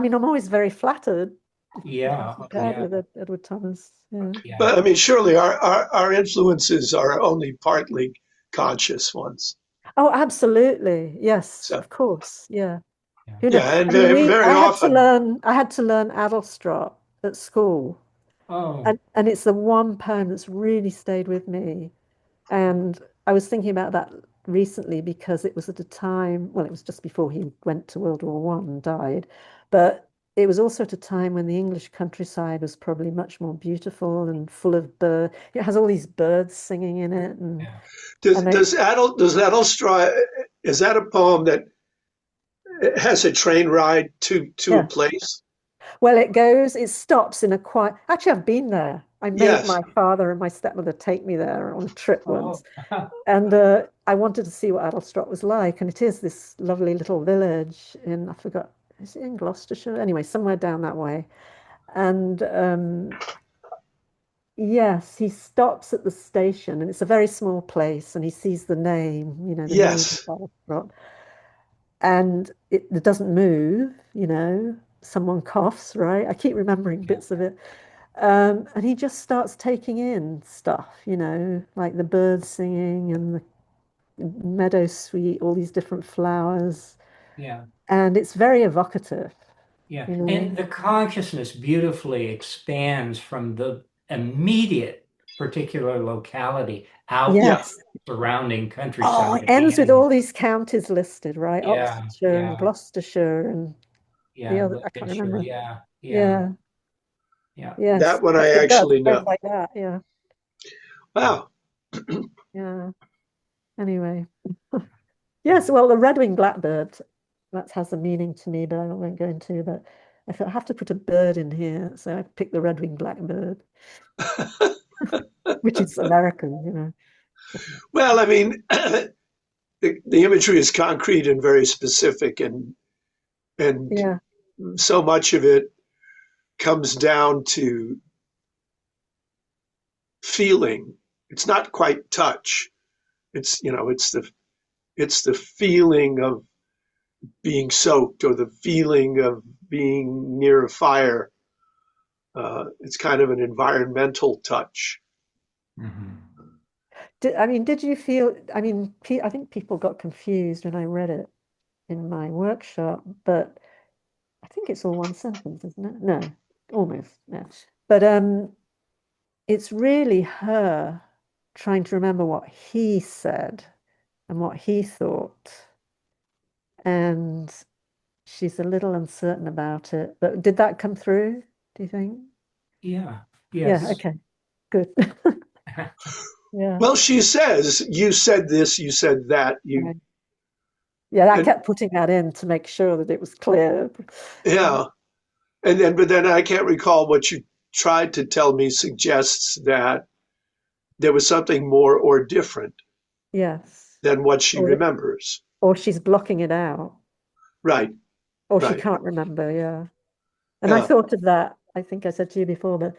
S2: mean, I'm always very flattered if I'm
S3: Yeah,
S2: compared
S3: yeah,
S2: with Edward Thomas. Yeah.
S3: yeah,
S1: But I mean, surely our influences are only partly conscious ones.
S2: Oh, absolutely. Yes,
S1: So
S2: of course. Yeah.
S3: yeah.
S2: Who knows?
S1: yeah, and
S2: I mean,
S1: very often,
S2: I had to learn Adelstrott at school,
S3: Oh,
S2: and it's the one poem that's really stayed with me. And I was thinking about that recently because it was at a time, well, it was just before he went to World War One and died, but it was also at a time when the English countryside was probably much more beautiful and full of birds. It has all these birds singing in it,
S3: yeah.
S1: does
S2: and they,
S1: Adelstraw, is that a poem that has a train ride to a
S2: yeah.
S1: place?
S2: Well, it stops in a quiet. Actually, I've been there. I made
S1: Yes.
S2: my father and my stepmother take me there on a trip once.
S3: Oh,
S2: And I wanted to see what Adelstrott was like. And it is this lovely little village in, I forgot, is it in Gloucestershire? Anyway, somewhere down that way. And yes, he stops at the station and it's a very small place and he sees the name, you know, the name
S1: Yes.
S2: of Adelstrott. and it doesn't move, you know. Someone coughs, right? I keep remembering
S3: Yeah.
S2: bits of it. And he just starts taking in stuff, you know, like the birds singing and the meadow sweet, all these different flowers.
S3: Yeah.
S2: And it's very evocative,
S3: Yeah.
S2: you
S3: And
S2: know.
S3: the consciousness beautifully expands from the immediate particular locality out to
S1: Yeah.
S2: Yes.
S3: surrounding
S2: Oh,
S3: countryside
S2: it
S3: at the
S2: ends with
S3: end.
S2: all these counties listed, right?
S3: Yeah.
S2: Oxfordshire and
S3: Yeah.
S2: Gloucestershire and the
S3: Yeah.
S2: other, I can't
S3: Lincolnshire.
S2: remember.
S3: Yeah. Yeah.
S2: Yeah,
S3: Yeah.
S2: yes.
S1: That one I
S2: It does.
S1: actually
S2: It goes
S1: know.
S2: like that. Yeah.
S1: Wow.
S2: Yeah. Anyway. Yes, well, the red-winged blackbird, that has a meaning to me, but I won't go into that. I thought I have to put a bird in here, so I picked the red-winged blackbird, which is American, you know.
S1: Well, I mean, the imagery is concrete and very specific, and
S2: Yeah.
S1: so much of it comes down to feeling. It's not quite touch. It's it's the feeling of being soaked or the feeling of being near a fire. It's kind of an environmental touch.
S3: Mhm.
S2: Did you feel, I think people got confused when I read it in my workshop, but I think it's all one sentence, isn't it? No, almost, yeah. But it's really her trying to remember what he said and what he thought. And she's a little uncertain about it. But did that come through, do you think?
S3: Yeah.
S2: Yeah,
S3: Yes.
S2: okay, good. Yeah.
S1: Well, she says, "You said this, you said that, you."
S2: Right. Yeah, I
S1: And
S2: kept putting that in to make sure that it was clear. Yeah.
S1: yeah, but then I can't recall what you tried to tell me suggests that there was something more or different
S2: Yes.
S1: than what she
S2: Or
S1: remembers.
S2: or she's blocking it out.
S1: Right,
S2: Or she
S1: right.
S2: can't remember, yeah. And I
S1: Yeah,
S2: thought of that, I think I said to you before, but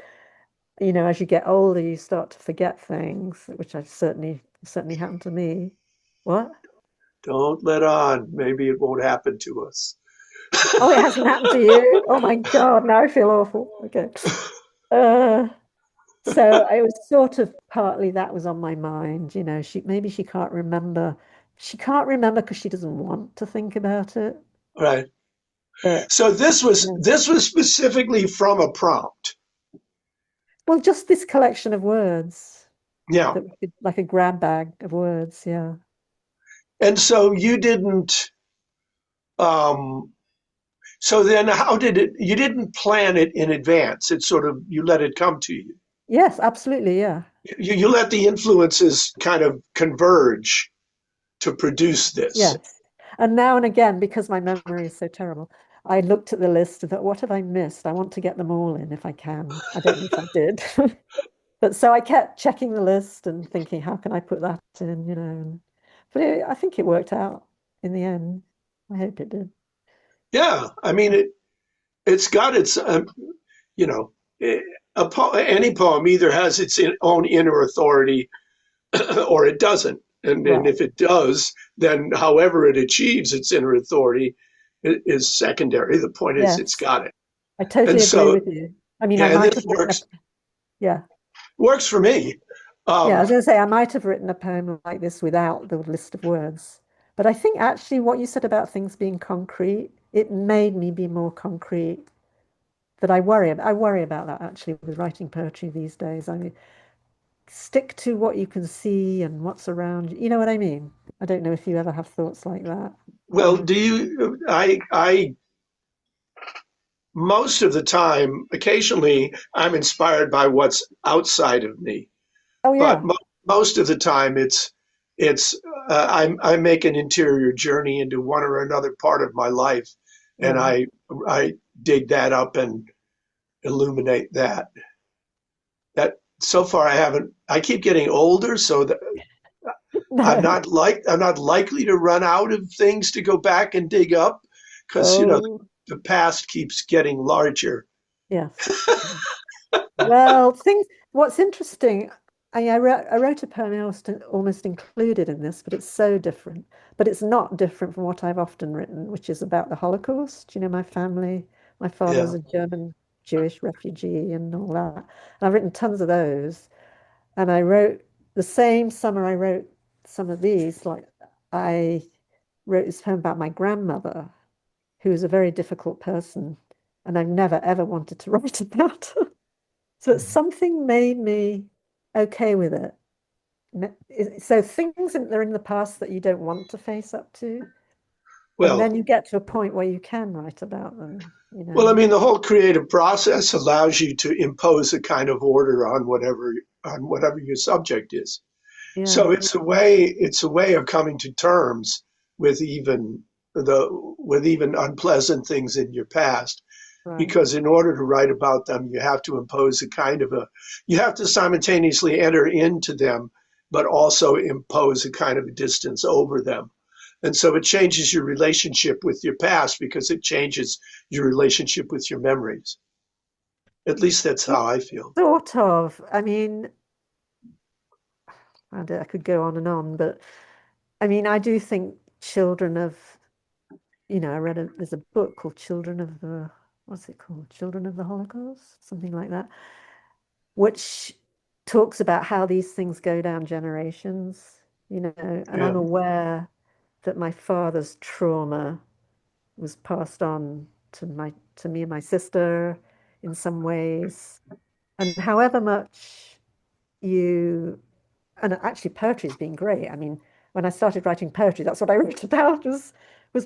S2: you know, as you get older, you start to forget things, which I certainly happened to me. What?
S1: don't let on. Maybe it won't happen to us.
S2: Oh, it hasn't happened to you? Oh my God, now I feel awful. Okay. Uh, so it was sort of partly that was on my mind, you know, maybe she can't remember. She can't remember because she doesn't want to think about it.
S1: Right.
S2: But
S1: So this was
S2: yeah.
S1: this was specifically from a prompt.
S2: Well, just this collection of words
S1: Yeah.
S2: that like a grab bag of words, yeah.
S1: And so you didn't um so then how did it you didn't plan it in advance. It sort of you let it come to you.
S2: Yes, absolutely, yeah.
S1: You let the influences kind of converge to produce this.
S2: Yes. And now and again, because my memory is so terrible, I looked at the list and thought, what have I missed? I want to get them all in if I can. I don't know if I did. But so I kept checking the list and thinking, how can I put that in, you know? But I think it worked out in the end. I hope it did.
S1: Yeah, I mean it's got its you know eh, any poem either has its own inner authority or it doesn't. And
S2: Right.
S1: if it does, then however it achieves its inner authority is secondary. The point is, it's
S2: Yes.
S1: got it.
S2: I
S1: And
S2: totally agree
S1: so,
S2: with you. I mean, I
S1: yeah, and
S2: might
S1: this
S2: have written a, yeah.
S1: works for me.
S2: Yeah, I
S1: Um,
S2: was going to say I might have written a poem like this without the list of words. But I think actually what you said about things being concrete, it made me be more concrete. That I worry about that actually with writing poetry these days. I mean, stick to what you can see and what's around you. You know what I mean? I don't know if you ever have thoughts like that.
S1: well, do you? I most of the time, occasionally, I'm inspired by what's outside of me,
S2: Oh
S1: but
S2: yeah.
S1: most of the time, it's I make an interior journey into one or another part of my life, and
S2: Right.
S1: I dig that up and illuminate that. That so far I haven't. I keep getting older, so that
S2: No.
S1: I'm not likely to run out of things to go back and dig up because
S2: Oh,
S1: the past keeps getting larger.
S2: yes. Well, what's interesting, I wrote a poem almost included in this, but it's so different. But it's not different from what I've often written, which is about the Holocaust. You know, my family, my father was
S1: Yeah.
S2: a German Jewish refugee and all that. And I've written tons of those. And I wrote the same summer I wrote some of these, like I wrote this poem about my grandmother, who was a very difficult person, and I've never ever wanted to write about her. So something made me okay with it. So things that are in the past that you don't want to face up to, and then
S1: Well,
S2: you get to a point where you can write about them,
S1: well, I mean, the whole creative process allows you to impose a kind of order on whatever your subject is.
S2: Yeah,
S1: So it's a way of coming to terms with even unpleasant things in your past,
S2: right.
S1: because in order to write about them, you have to impose you have to simultaneously enter into them, but also impose a kind of a distance over them. And so it changes your relationship with your past because it changes your relationship with your memories. At least that's how I feel.
S2: Sort of. I mean, I could go on and on, but I mean, I do think children of, there's a book called what's it called? Children of the Holocaust, something like that, which talks about how these things go down generations, and
S1: Yeah.
S2: I'm aware that my father's trauma was passed on to me and my sister in some ways. And however much you and actually poetry's been great. I mean, when I started writing poetry, that's what I wrote about was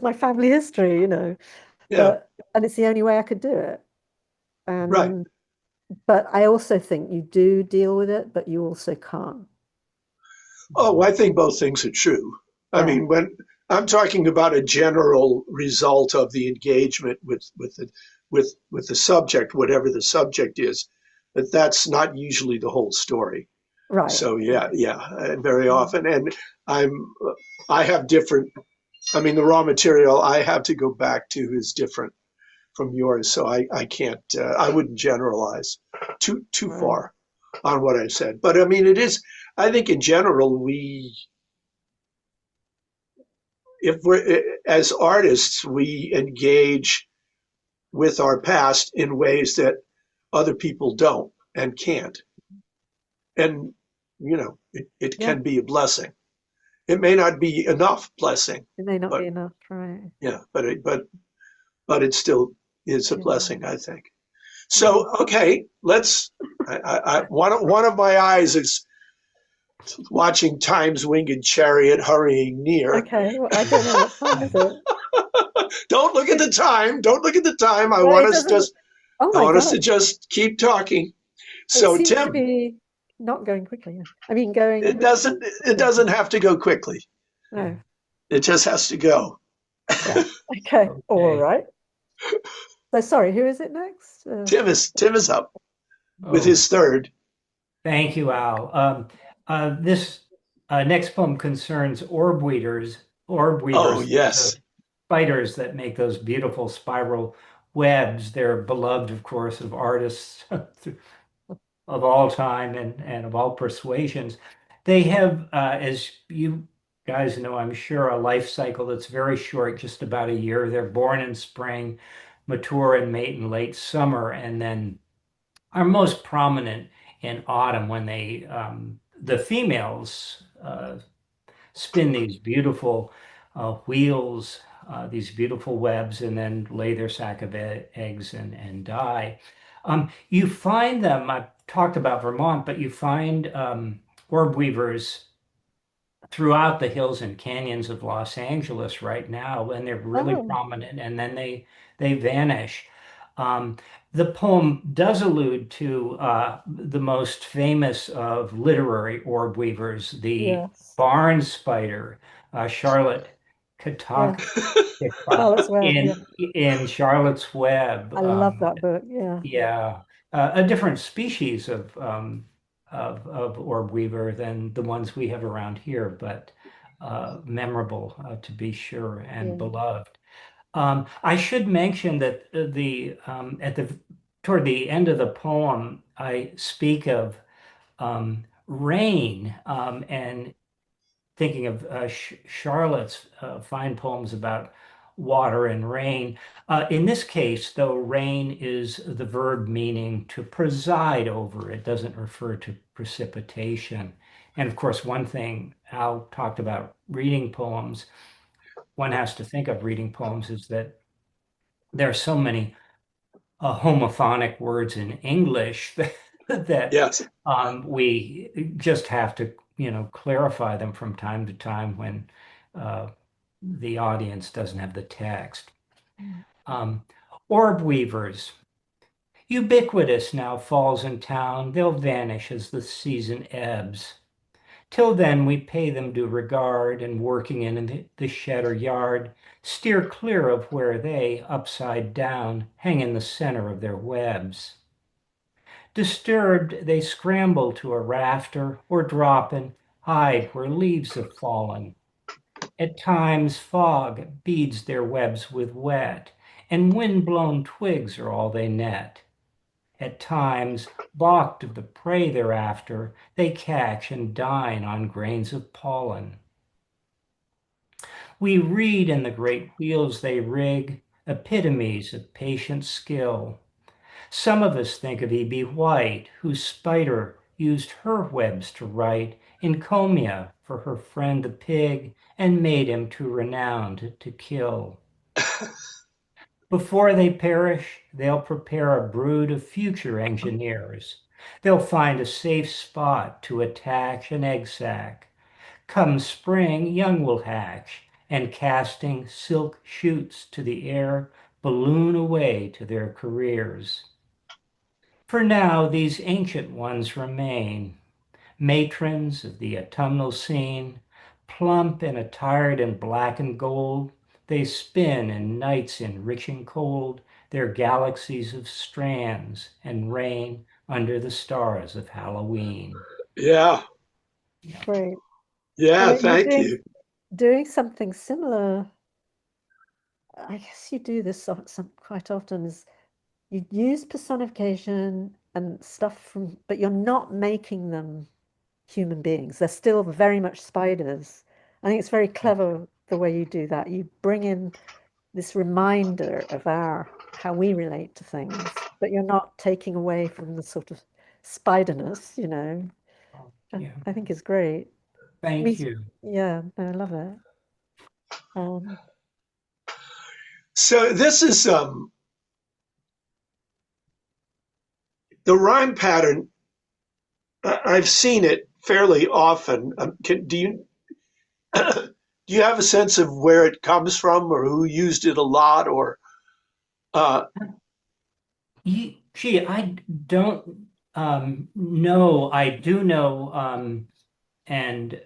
S2: my family history.
S1: Yeah.
S2: And it's the only way I could do it.
S1: Right.
S2: And but I also think you do deal with it, but you also can't.
S1: Oh, I think both things are true. I
S2: Yeah,
S1: mean, when I'm talking about a general result of the engagement with the subject, whatever the subject is, that's not usually the whole story.
S2: right.
S1: So yeah, yeah, very often, and I'm I have different. I mean, the raw material I have to go back to is different from yours, so I can't. I wouldn't generalize too
S2: Right.
S1: far on what I said. But I mean, it is. I think in general, if we're as artists, we engage with our past in ways that other people don't and can't, and it
S2: Yeah,
S1: can be a blessing. It may not be enough blessing,
S2: it may not
S1: but
S2: be enough, right?
S1: yeah, but it still is a
S2: Yeah,
S1: blessing, I think.
S2: yeah.
S1: So okay, let's. One of my eyes is watching time's winged chariot hurrying near.
S2: Okay, well, I don't know what time is it.
S1: Don't look at the time. Don't look at the time. I
S2: Well,
S1: want
S2: it
S1: us
S2: doesn't.
S1: just.
S2: Oh
S1: I
S2: my
S1: want us to
S2: God,
S1: just keep talking.
S2: it
S1: So
S2: seems to
S1: Tim,
S2: be not going quickly. Yeah. I mean, going.
S1: it doesn't have to go quickly.
S2: No.
S1: It just has to go.
S2: Yeah. Okay. All
S3: Okay.
S2: right. So sorry, who is it next?
S1: Tim is up with
S3: Oh,
S1: his third.
S3: thank you, Al. This next poem concerns orb
S1: Oh
S3: weavers,
S1: yes,
S3: the spiders that make those beautiful spiral webs. They're beloved, of course, of artists of all time and of all persuasions. They have, as you guys know, I'm sure, a life cycle that's very short, just about a year. They're born in spring, mature and mate in late summer, and then are most prominent in autumn when the females spin these beautiful wheels, these beautiful webs, and then lay their sack of eggs and die. You find them, I've talked about Vermont, but you find orb weavers throughout the hills and canyons of Los Angeles right now, and they're really
S2: Oh,
S3: prominent, and then they vanish. Um, the poem does allude to the most famous of literary orb weavers, the
S2: yes.
S3: barn spider, Charlotte
S2: Yeah.
S3: Katak
S2: Charlotte's Web. Yeah.
S3: in Charlotte's Web.
S2: I love that book. Yeah.
S3: Yeah, a different species of orb weaver than the ones we have around here, but memorable to be sure and
S2: Yeah.
S3: beloved. I should mention that the at the toward the end of the poem, I speak of rain, and thinking of Charlotte's fine poems about water and rain. In this case, though, rain is the verb meaning to preside over. It doesn't refer to precipitation. And of course, one thing Al talked about reading poems, one has to think of reading poems is that there are so many homophonic words in English that
S1: Yes.
S3: we just have to, clarify them from time to time when uh, the audience doesn't have the text. Um, Orb weavers, ubiquitous now falls in town. They'll vanish as the season ebbs. Till then, we pay them due regard, and working in the shed or yard, steer clear of where they, upside down, hang in the center of their webs. Disturbed, they scramble to a rafter or drop and hide where leaves have fallen. At times, fog beads their webs with wet, and wind-blown twigs are all they net. At times, balked of the prey they're after, they catch and dine on grains of pollen. We read in the great wheels they rig, epitomes of patient skill. Some of us think of E.B. White, whose spider used her webs to write encomia for her friend the pig and made him too renowned to kill. Before they perish, they'll prepare a brood of future engineers. They'll find a safe spot to attach an egg sac. Come spring, young will hatch, and casting silk shoots to the air, balloon away to their careers. For now, these ancient ones remain, matrons of the autumnal scene, plump and attired in black and gold. They spin in nights enriching cold, their galaxies of strands, and reign under the stars of Halloween.
S1: Yeah.
S2: Great.
S1: Yeah.
S2: You're
S1: Thank you.
S2: doing something similar. I guess you do this quite often. Is you use personification and stuff from, but you're not making them human beings. They're still very much spiders. I think it's very clever the way you do that. You bring in this reminder of how we relate to things, but you're not taking away from the sort of spiderness,
S3: Yeah,
S2: I think is great.
S3: thank you.
S2: Yeah, I love it.
S1: So this is the rhyme pattern. I've seen it fairly often. Do you do you have a sense of where it comes from, or who used it a lot, or uh,
S3: Gee, I don't know. I do know, and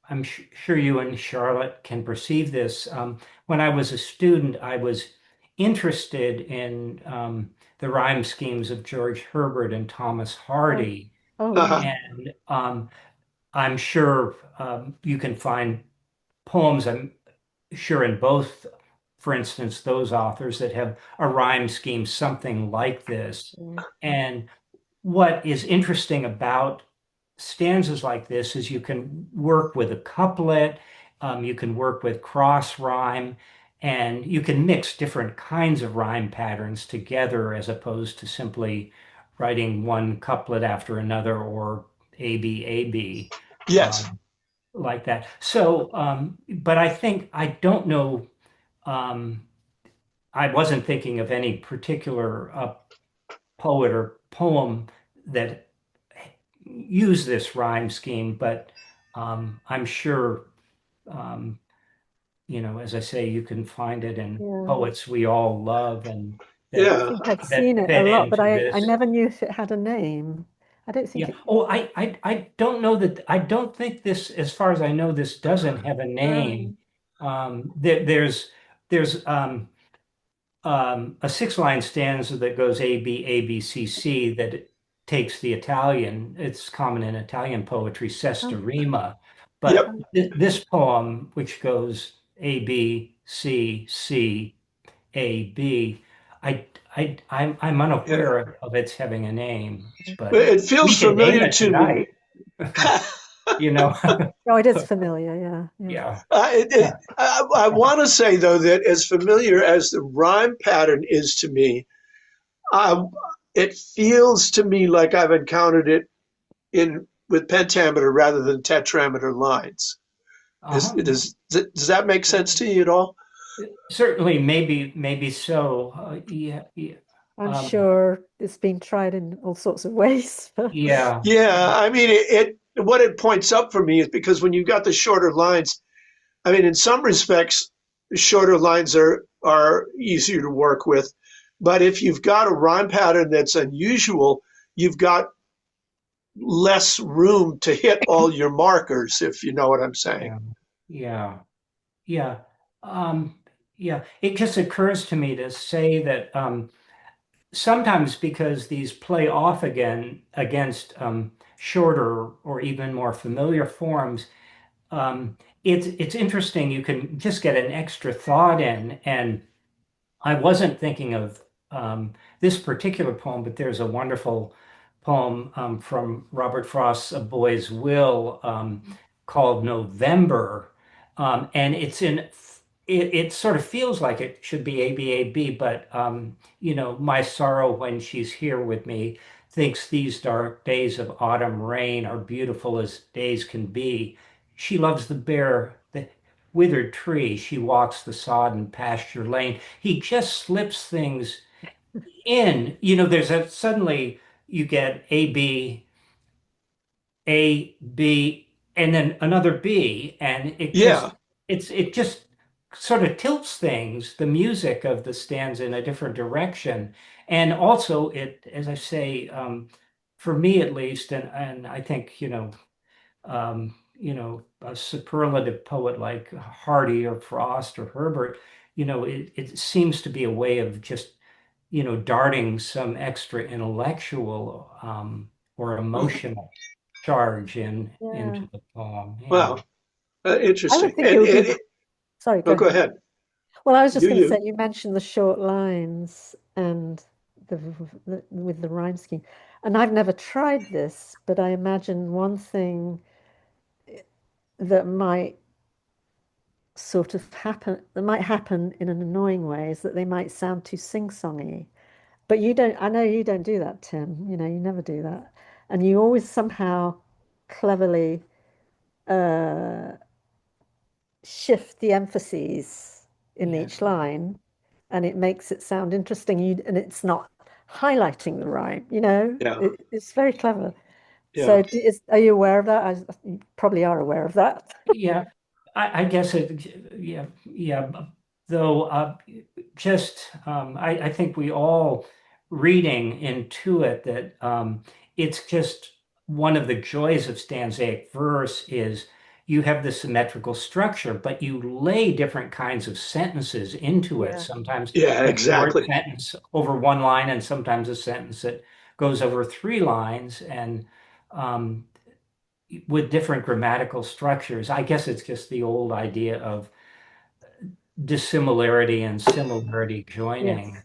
S3: I'm sure you and Charlotte can perceive this. When I was a student, I was interested in the rhyme schemes of George Herbert and Thomas
S2: Oh,
S3: Hardy,
S2: oh yeah.
S1: uh,
S3: and I'm sure you can find poems. I'm sure in both, for instance, those authors that have a rhyme scheme, something like this.
S2: Yeah.
S3: And what is interesting about stanzas like this is you can work with a couplet, you can work with cross rhyme, and you can mix different kinds of rhyme patterns together as opposed to simply writing one couplet after another or A B A B.
S1: yes,
S3: Um, like that. So, but I think I don't know. Um, I wasn't thinking of any particular poet or poem that used this rhyme scheme, but I'm sure, um, as I say, you can find it in
S2: Yeah.
S3: poets we all love and
S2: I
S3: that
S1: yeah,
S2: think I've seen
S3: that
S2: it a
S3: fit
S2: lot, but
S3: into
S2: I
S3: this.
S2: never knew if it had a name. I don't think
S3: Yeah.
S2: it.
S3: Oh, I don't know that. I don't think this, as far as I know, this doesn't have a name.
S2: Um,
S3: There's a six-line stanza that goes A B A B C C that takes the Italian. It's common in Italian poetry, sesta
S2: oh,
S3: rima.
S1: yep,
S3: But this poem, which goes A B C C A B, I'm
S1: yeah.
S3: unaware of its having a name, but
S1: It
S3: we
S1: feels
S3: can name
S1: familiar
S3: it
S1: to me.
S3: tonight. You know,
S2: Oh, it is familiar. Yeah, yeah.
S3: yeah,
S1: I want to say though that as familiar as the rhyme pattern is to me, I, it feels to me like I've encountered it in with pentameter rather than tetrameter lines.
S3: uh-huh.
S1: Does that make sense to you at all?
S3: Certainly, maybe so. Yeah, yeah,
S2: I'm
S3: um,
S2: sure it's been tried in all sorts of ways.
S3: yeah,
S1: Yeah, I mean what it points up for me is because when you've got the shorter lines, I mean in some respects the shorter lines are easier to work with, but if you've got a rhyme pattern that's unusual, you've got less room to hit all your markers, if you know what I'm saying.
S3: yeah, yeah, yeah. Um, yeah. It just occurs to me to say that sometimes because these play off again against shorter or even more familiar forms, it's interesting. You can just get an extra thought in. And I wasn't thinking of this particular poem, but there's a wonderful poem from Robert Frost's A Boy's Will called November. And it sort of feels like it should be ABAB, but my sorrow when she's here with me thinks these dark days of autumn rain are beautiful as days can be. She loves the withered tree. She walks the sodden pasture lane. He just slips things in. There's a suddenly you get A, B, and then another B, and
S1: Yeah,
S3: it just sort of tilts things, the music of the stanza in a different direction. And also it, as I say, for me at least, and I think, a superlative poet like Hardy or Frost or Herbert, it seems to be a way of just, darting some extra intellectual or
S1: mhm.
S3: emotional charge
S2: Yeah.
S3: into the poem. Yeah.
S1: Wow,
S2: I would
S1: interesting.
S2: think it would be. Sorry, go
S1: Oh, go
S2: ahead.
S1: ahead.
S2: Well, I was just going to say,
S1: You.
S2: you mentioned the short lines and with the rhyme scheme. And I've never tried this, but I imagine one thing that might sort of happen, that might happen in an annoying way is that they might sound too sing-songy. But you don't, I know you don't do that, Tim. You never do that. And you always somehow cleverly uh, shift the emphases in
S3: Yeah.
S2: each line, and it makes it sound interesting. And it's not highlighting the rhyme.
S1: Yeah,
S2: It's very clever.
S1: yeah.
S2: So, are you aware of that? You probably are aware of that.
S3: Yeah. I guess yeah, yeah. Though, just, I think we all reading into it that it's just one of the joys of stanzaic verse is you have the symmetrical structure, but you lay different kinds of sentences into it.
S2: Yeah,
S3: Sometimes
S1: Yeah,
S3: a short
S1: exactly.
S3: sentence over one line, and sometimes a sentence that goes over three lines. And um, with different grammatical structures. I guess it's just the old idea of dissimilarity and similarity joining.
S2: yes,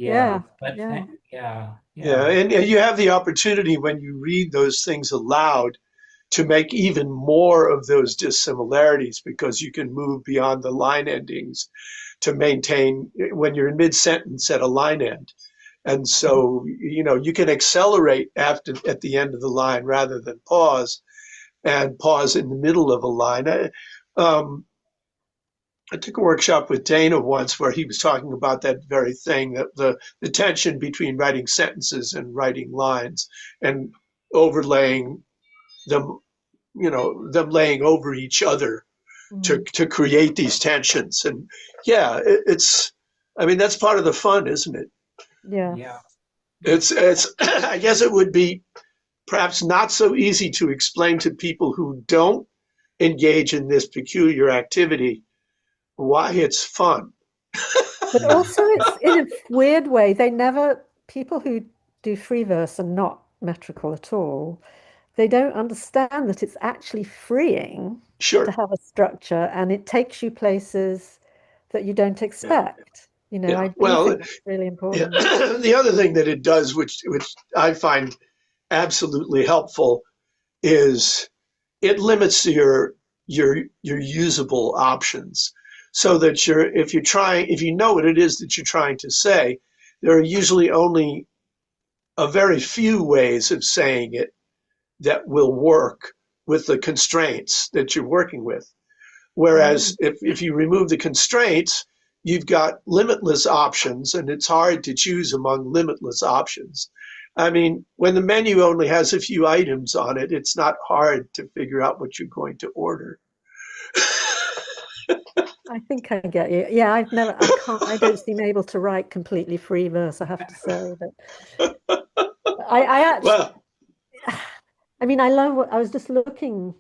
S3: Yeah,
S2: yeah,
S3: but
S2: yeah,
S3: yeah,
S1: Yeah,
S3: yeah,
S1: and you have the opportunity when you read those things aloud to make even more of those dissimilarities because you can move beyond the line endings to maintain when you're in mid sentence at a line end. And so, you can accelerate at the end of the line rather than pause and pause in the middle of a line. Um, I took a workshop with Dana once where he was talking about that very thing, that the tension between writing sentences and writing lines and overlaying them, them laying over each other
S2: mm,
S1: to create these tensions. And yeah, I mean, that's part of the fun, isn't it?
S2: yeah.
S3: yeah.
S1: It's, I guess it would be perhaps not so easy to explain to people who don't engage in this peculiar activity why it's fun.
S2: But
S3: Yeah.
S2: also, it's in a weird way. People who do free verse are not metrical at all. They don't understand that it's actually freeing to
S1: Sure.
S2: have a structure and it takes you places that you don't
S1: Yeah.
S2: expect.
S1: Yeah.
S2: I do
S1: Well,
S2: think that's really
S1: yeah.
S2: important.
S1: The other thing that it does, which I find absolutely helpful, is it limits your usable options, so that if you know what it is that you're trying to say, there are usually only a very few ways of saying it that will work with the constraints that you're working with. Whereas if you remove the constraints, you've got limitless options, and it's hard to choose among limitless options. I mean, when the menu only has a few items on it, it's not hard to figure out what you're going to order.
S2: I think I get you. Yeah, I don't seem able to write completely free verse, I have to say. But I actually,
S1: Well,
S2: I mean, I love I was just looking,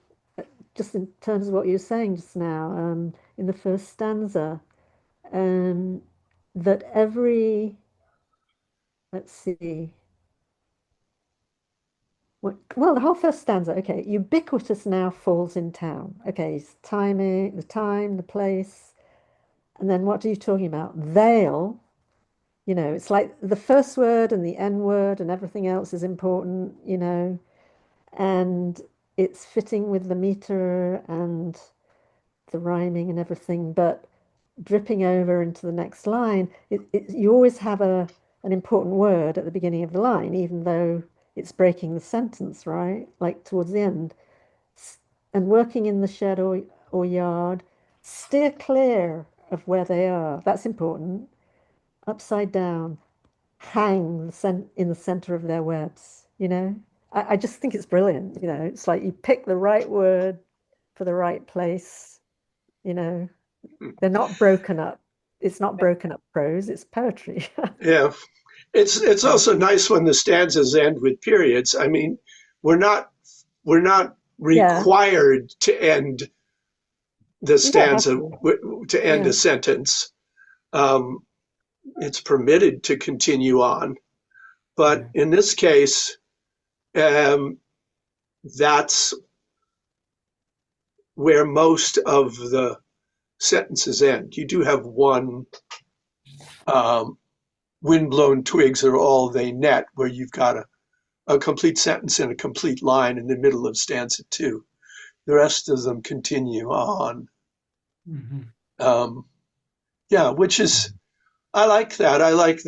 S2: just in terms of what you were saying just now, in the first stanza, um, that let's see, well, the whole first stanza, okay, ubiquitous now falls in town. Okay, it's timing, the time, the place. And then what are you talking about? They'll, it's like the first word and the N word and everything else is important, and it's fitting with the meter and the rhyming and everything, but dripping over into the next line, you always have an important word at the beginning of the line, even though it's breaking the sentence, right? Like towards the end. And working in the shed or yard, steer clear of where they are. That's important. Upside down, hang in the center of their webs, I just think it's brilliant, It's like you pick the right word for the right place, They're not broken up. It's not broken up prose, it's poetry.
S1: yeah. It's also nice when the stanzas end with periods. I mean, we're not
S2: Yeah,
S1: required to end the
S2: you don't have
S1: stanza to end
S2: Yeah.
S1: a sentence. Um, it's permitted to continue on, but in this case, um, that's where most of the sentences end. You do have one, windblown twigs are all they net, where you've got a complete sentence and a complete line in the middle of stanza two. The rest of them continue on.
S3: Mhm.
S1: Yeah, which is, I like that. I like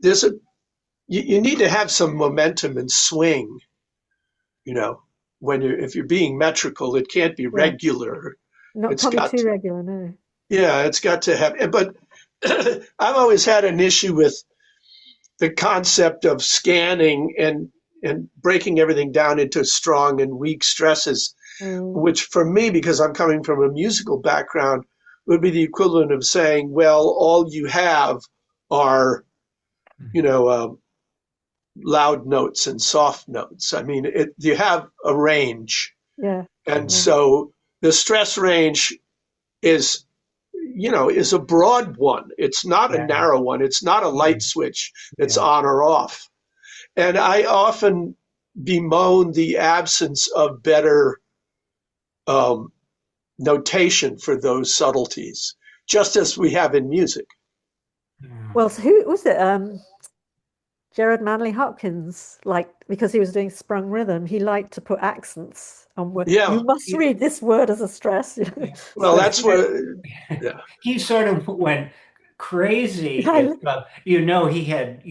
S1: there's you need to have some momentum and swing, you know, if you're being metrical, it can't be
S2: Yeah.
S1: regular.
S2: Not
S1: It's
S2: can't be
S1: got
S2: too regular, no.
S1: Yeah, it's got to have, but I've always had an issue with the concept of scanning and breaking everything down into strong and weak stresses,
S2: Mm,
S1: which for me, because I'm coming from a musical background, would be the equivalent of saying, well, all you have are, you know, loud notes and soft notes. I mean, you have a range.
S2: yeah.
S1: And
S2: Yeah.
S1: so the stress range is, is a broad one. It's not a
S3: Yeah.
S1: narrow one. It's not a light switch that's on or off. And I often bemoan the absence of better um, notation for those subtleties, just as we have in music.
S3: Yeah.
S2: Well, so who was it? Gerard Manley Hopkins, because he was doing sprung rhythm, he liked to put accents on word. You
S1: Yeah.
S2: must read this word as a stress.
S1: Well,
S2: So
S1: that's where, yeah.
S3: He sort of went crazy
S2: I,
S3: if he had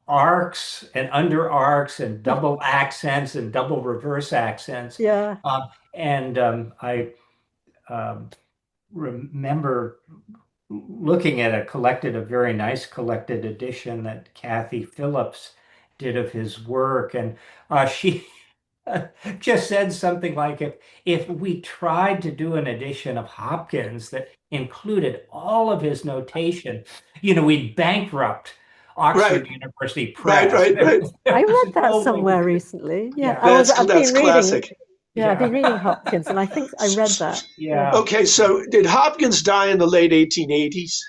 S3: arcs and under arcs and double accents and double reverse accents.
S2: yeah,
S3: And I um, remember looking at a very nice collected edition that Kathy Phillips did of his work, and she just said something like, if we tried to do an edition of Hopkins that included all of his notation, we'd bankrupt
S1: Right,
S3: Oxford University
S1: right,
S3: Press.
S1: right, right.
S2: I
S3: There's
S2: read that
S3: no way we
S2: somewhere
S3: could.
S2: recently. Yeah,
S3: Yeah,
S2: I've
S1: That's
S2: been reading.
S1: classic.
S2: Yeah, I've been
S3: yeah,
S2: reading Hopkins, and I think I read that. Yeah.
S3: yeah.
S1: Okay, so did Hopkins die in the late 1880s?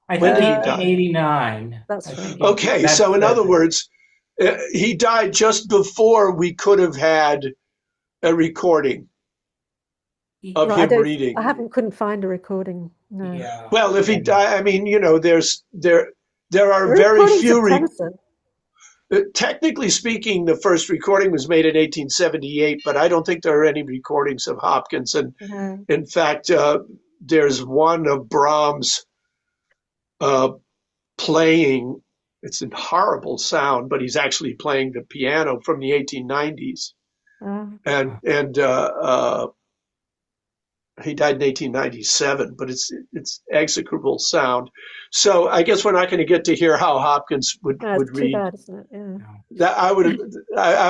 S3: I
S1: When
S3: think
S1: did he
S3: 1889. I
S2: That's right.
S3: think
S1: Okay,
S3: that's
S1: so in other words, he died just before we could have had a recording of
S2: Right, I
S1: him
S2: don't.
S1: reading.
S2: Couldn't find a recording. No.
S3: yeah,
S1: Well, if he
S3: yeah.
S1: died, I mean, there are
S2: The
S1: very
S2: recordings of
S1: few.
S2: Tennyson.
S1: Technically speaking, the first recording was made in 1878, but I don't think there are any recordings of Hopkins. And in fact, there's one of Brahms playing. It's a horrible sound, but he's actually playing the piano from the 1890s. And he died in 1897, but it's execrable sound. So I guess we're not going to get to hear how Hopkins would read.
S2: Too bad, isn't it? Yeah.
S1: That I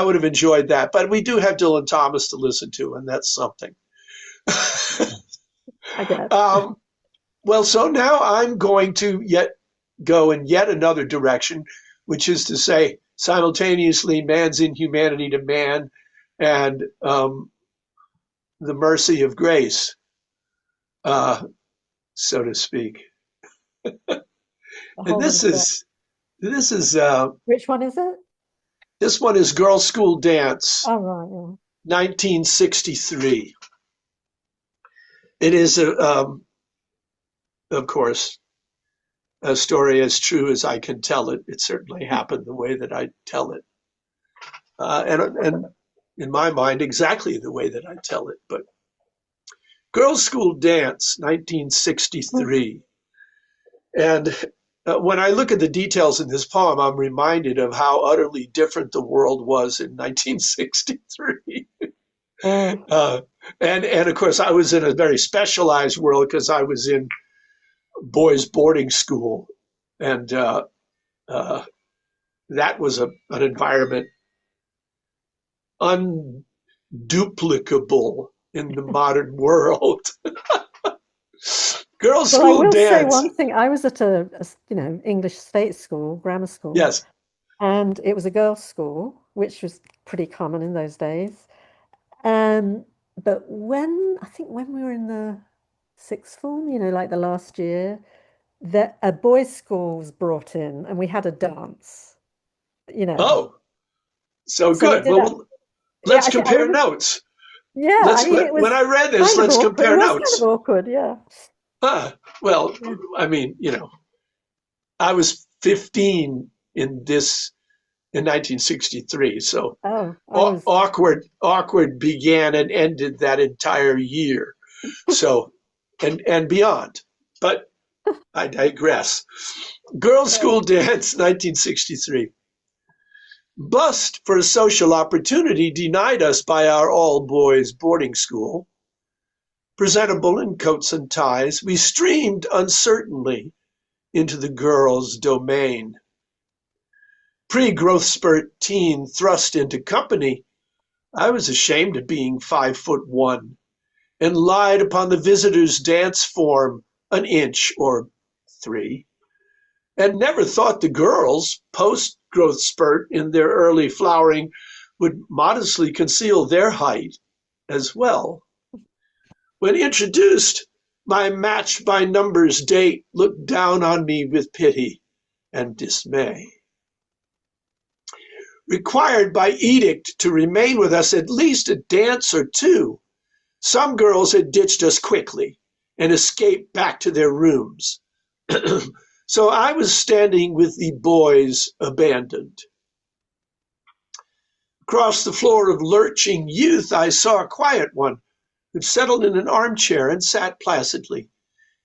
S1: would have enjoyed that, but we do have Dylan Thomas to listen to, and that's something.
S2: I guess.
S1: Well, so now I'm going to go in yet another direction, which is to say, simultaneously, man's inhumanity to man, and the mercy of grace, so to speak. And this is
S2: which one is it?
S1: This one is Girls' School Dance,
S2: oh, right, yeah.
S1: 1963. It is, of course, a story as true as I can tell it. It certainly happened the way that I tell it, and in my mind, exactly the way that I tell it. But Girls' School Dance, 1963. And when I look at the details in this poem, I'm reminded of how utterly different the world was in 1963. And of course, I was in a very specialized world because I was in boys' boarding school. And that was an environment unduplicable in the modern world. Girls' School
S2: I will
S1: Dance.
S2: say one thing. I was at a English state school, grammar school.
S1: Yes.
S2: And it was a girls' school, which was pretty common in those days. But when we were in the sixth form, like the last year, that a boys' school was brought in, and we had a dance.
S1: Oh, so good. Well, let's compare notes.
S2: Yeah,
S1: when I read this, let's compare notes.
S2: It was kind of awkward, yeah.
S1: Well, I mean, I was 15 in 1963, so awkward began and ended that entire year, so and beyond. But I digress. Girls' School Dance, 1963. Bust for a social opportunity denied us by our all-boys boarding school. Presentable in coats and ties, we streamed uncertainly into the girls' domain. Pre-growth spurt teen thrust into company, I was ashamed of being 5'1" and lied upon the visitor's dance form an inch or 3, and never thought the girls, post-growth spurt in their early flowering, would modestly conceal their height as well. When introduced, my matched by numbers date looked down on me with pity and dismay. Required by edict to remain with us at least a dance or two, some girls had ditched us quickly and escaped back to their rooms. So I was standing with the boys abandoned. Across the floor of lurching youth, I saw a quiet one who settled in an armchair and sat placidly,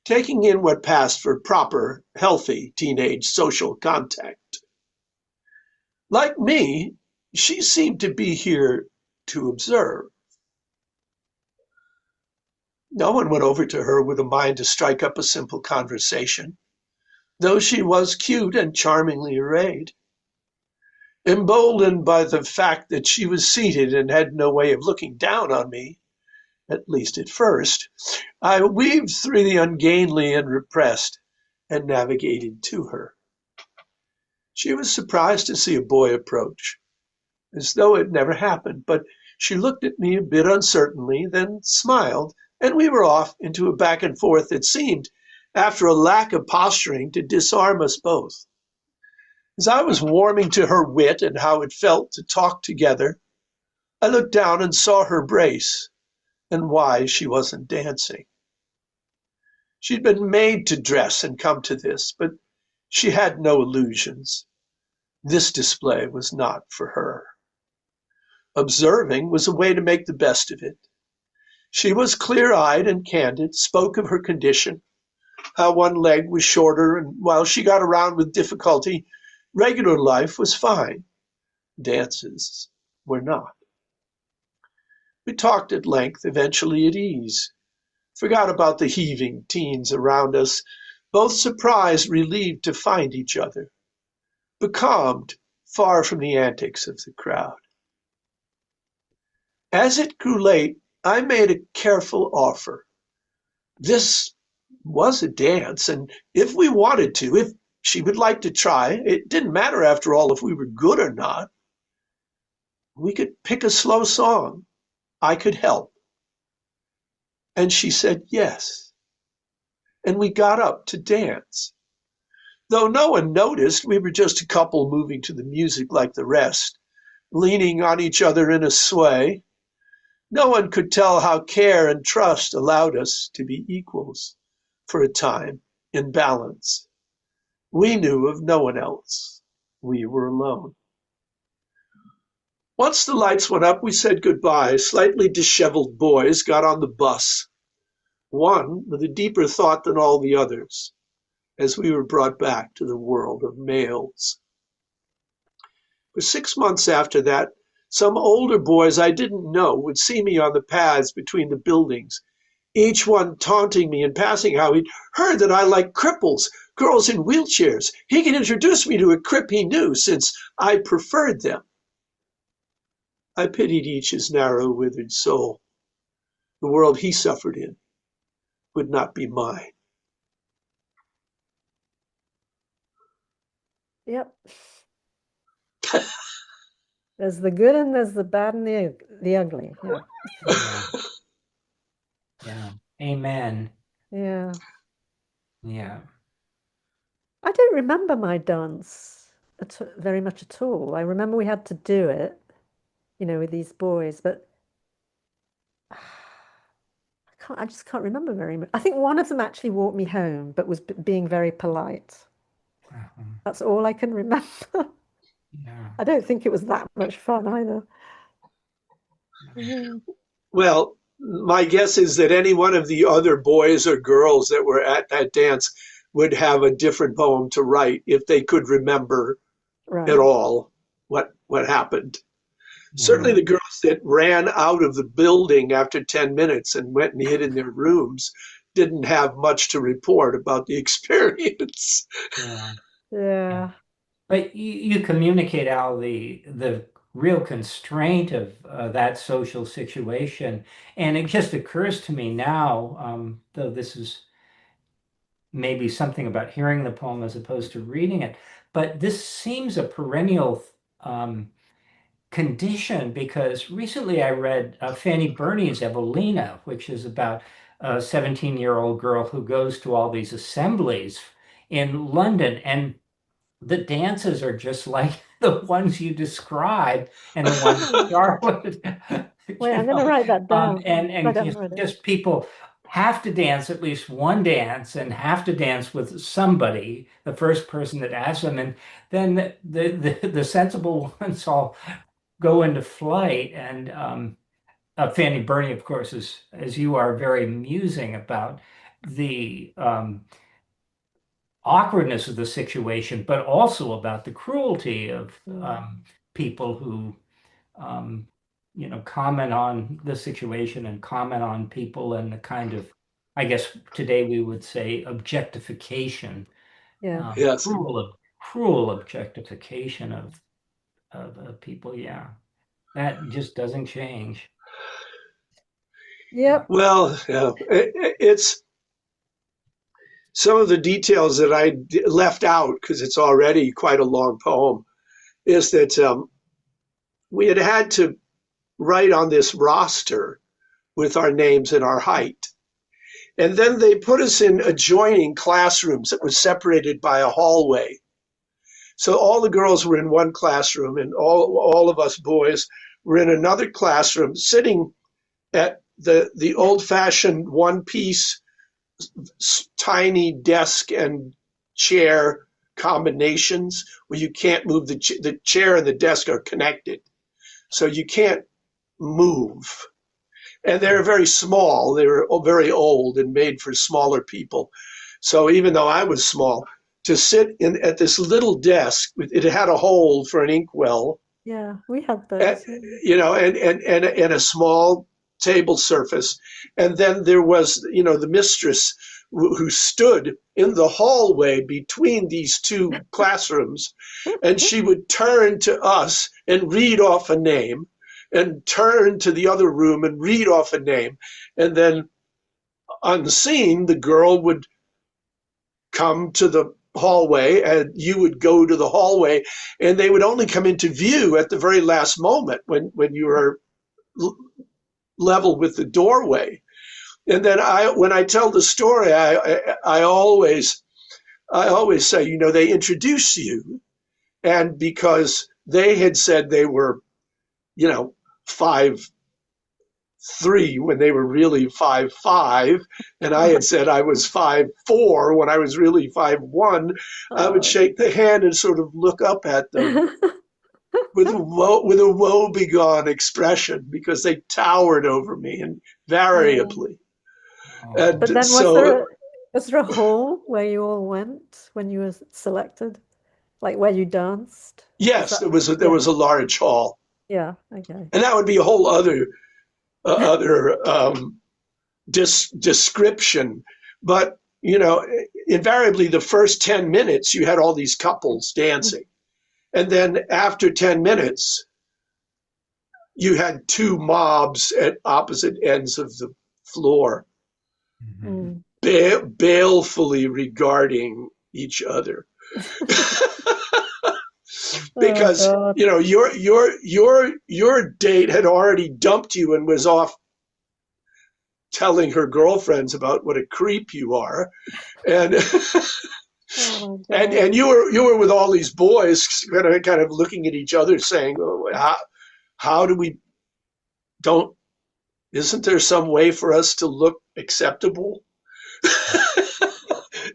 S1: taking in what passed for proper, healthy teenage social contact. Like me, she seemed to be here to observe. No one went over to her with a mind to strike up a simple conversation, though she was cute and charmingly arrayed. Emboldened by the fact that she was seated and had no way of looking down on me, at least at first, I weaved through the ungainly and repressed and navigated to her. She was surprised to see a boy approach, as though it never happened, but she looked at me a bit uncertainly, then smiled, and we were off into a back and forth that seemed, after a lack of posturing, to disarm us both. As I was warming to her wit and how it felt to talk together, I looked down and saw her brace and why she wasn't dancing. She'd been made to dress and come to this, but she had no illusions. This display was not for her. Observing was a way to make the best of it. She was clear-eyed and candid, spoke of her condition, how one leg was shorter, and while she got around with difficulty, regular life was fine. Dances were not. We talked at length, eventually at ease. Forgot about the heaving teens around us, both surprised, relieved to find each other, becalmed, far from the antics of the crowd. As it grew late, I made a careful offer. This was a dance, and if we wanted to, if she would like to try, it didn't matter after all if we were good or not. We could pick a slow song. I could help. And she said yes. And we got up to dance. Though no one noticed, we were just a couple moving to the music like the rest, leaning on each other in a sway. No one could tell how care and trust allowed us to be equals, for a time, in balance. We knew of no one else. We were alone. Once the lights went up, we said goodbye. Slightly disheveled boys got on the bus, one with a deeper thought than all the others, as we were brought back to the world of males. For 6 months after that, some older boys I didn't know would see me on the paths between the buildings, each one taunting me and passing how he'd heard that I liked cripples, girls in wheelchairs. He could introduce me to a crip he knew, since I preferred them. I pitied each his narrow, withered soul. The world he suffered in would not be mine.
S2: Yep. There's the good and there's the bad and the ugly. Yeah.
S3: Yeah. Yeah. Amen.
S2: Yeah.
S3: Yeah.
S2: I don't remember my dance very much at all. I remember we had to do it, with these boys, but I just can't remember very much. I think one of them actually walked me home, but was being very polite.
S3: Uh-huh.
S2: That's all I can remember.
S3: Yeah.
S2: I don't think it was that much fun either.
S3: Yeah.
S1: Well, my guess is that any one of the other boys or girls that were at that dance would have a different poem to write if they could remember
S2: Right.
S1: at all what happened. Certainly the girls that ran out of the building after 10 minutes and went and hid in their rooms didn't have much to report about the experience.
S3: Yeah.
S2: Yeah.
S3: But you communicate, Al, the real constraint of that social situation. And it just occurs to me now, though this is maybe something about hearing the poem as opposed to reading it, but this seems a perennial condition, because recently I read Fanny Burney's Evelina, which is about a 17-year-old girl who goes to all these assemblies in London, and the dances are just like the ones you described and the ones Charlotte.
S2: Wait, I'm going to write that down.
S3: And just people have to dance at least one dance and have to dance with somebody, the first person that asks them, and then the sensible ones all go into flight. And Fanny Burney, of course, is, as you are, very musing about the awkwardness of the situation, but also about the cruelty of people who, comment on the situation and comment on people, and the kind of, I guess today we would say, objectification,
S2: Yeah.
S1: Yes.
S3: cruel objectification of people. Yeah, that just doesn't change.
S2: Yep.
S1: Well, yeah, it's some of the details that I left out because it's already quite a long poem, is that we had to write on this roster with our names and our height. And then they put us in adjoining classrooms that were separated by a hallway. So all the girls were in one classroom and all of us boys were in another classroom, sitting at the old-fashioned one-piece tiny desk and chair combinations where you can't move. The chair and the desk are connected, so you can't move. And they're very small. They were very old and made for smaller people. So even though I was small, to sit at this little desk, it had a hole for an inkwell.
S2: Yeah, we had
S1: And,
S2: those.
S1: and a small table surface. And then there was, the mistress who stood in the hallway between these two classrooms, and she would turn to us and read off a name and turn to the other room and read off a name. And then unseen, the girl would come to the hallway and you would go to the hallway, and they would only come into view at the very last moment when you were level with the doorway. And then when I tell the story, I always say, they introduce you, and because they had said they were, 5'3" when they were really 5'5", and I had said I was 5'4" when I was really 5'1", I would shake the hand and sort of look up at them with a woebegone expression, because they towered over me invariably. And
S2: But then
S1: so,
S2: was there a hall where you all went when you were selected? Like where you danced?
S1: yes, there was a large hall.
S2: Yeah, okay.
S1: And that would be a whole other description. But, invariably the first 10 minutes you had all these couples dancing. And then after 10 minutes, you had two mobs at opposite ends of the floor, balefully regarding each other. Because your date had already dumped you and was off telling her girlfriends about what a creep you are, and and you were with all these boys, kind of looking at each other, saying, "Oh, how do we don't? Isn't there some way for us to look acceptable?"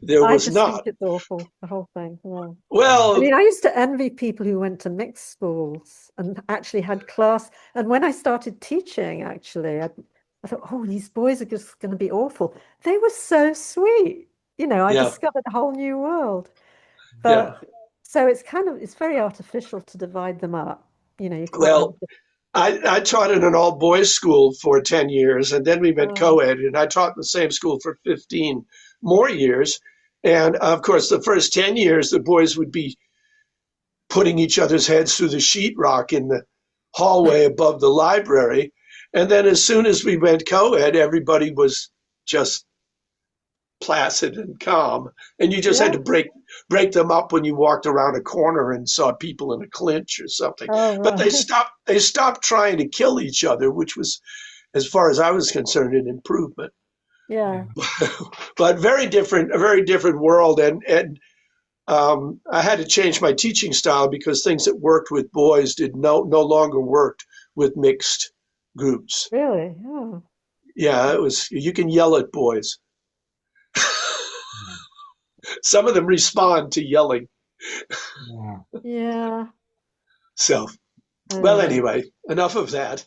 S1: There was not.
S2: I just think it's awful, the whole thing. Yeah.
S1: Well,
S2: I mean, I used to envy people who went to mixed schools and actually had class. And when I started teaching, actually, I thought, oh, these boys are just going to be awful. They were so sweet. I discovered a whole new world. But so it's very artificial to divide them up. You can't.
S1: Well, I taught in an all-boys school for 10 years, and then we went co-ed, and I taught in the same school for 15 more years. And of course, the first 10 years, the boys would be putting each other's heads through the sheetrock in the hallway above the library. And then as soon as we went co-ed, everybody was just placid and calm. And you just had to break them up when you walked around a corner and saw people in a clinch or something. But they stopped trying to kill each other, which was, as far as I was concerned, an improvement.
S2: Yeah.
S1: But a very different world. And I had to change my teaching style because things that worked with boys no longer worked with mixed groups.
S2: Really? Oh.
S1: Yeah, you can yell at boys. Some of them respond to yelling.
S2: Yeah.
S1: So, well, anyway, enough of that.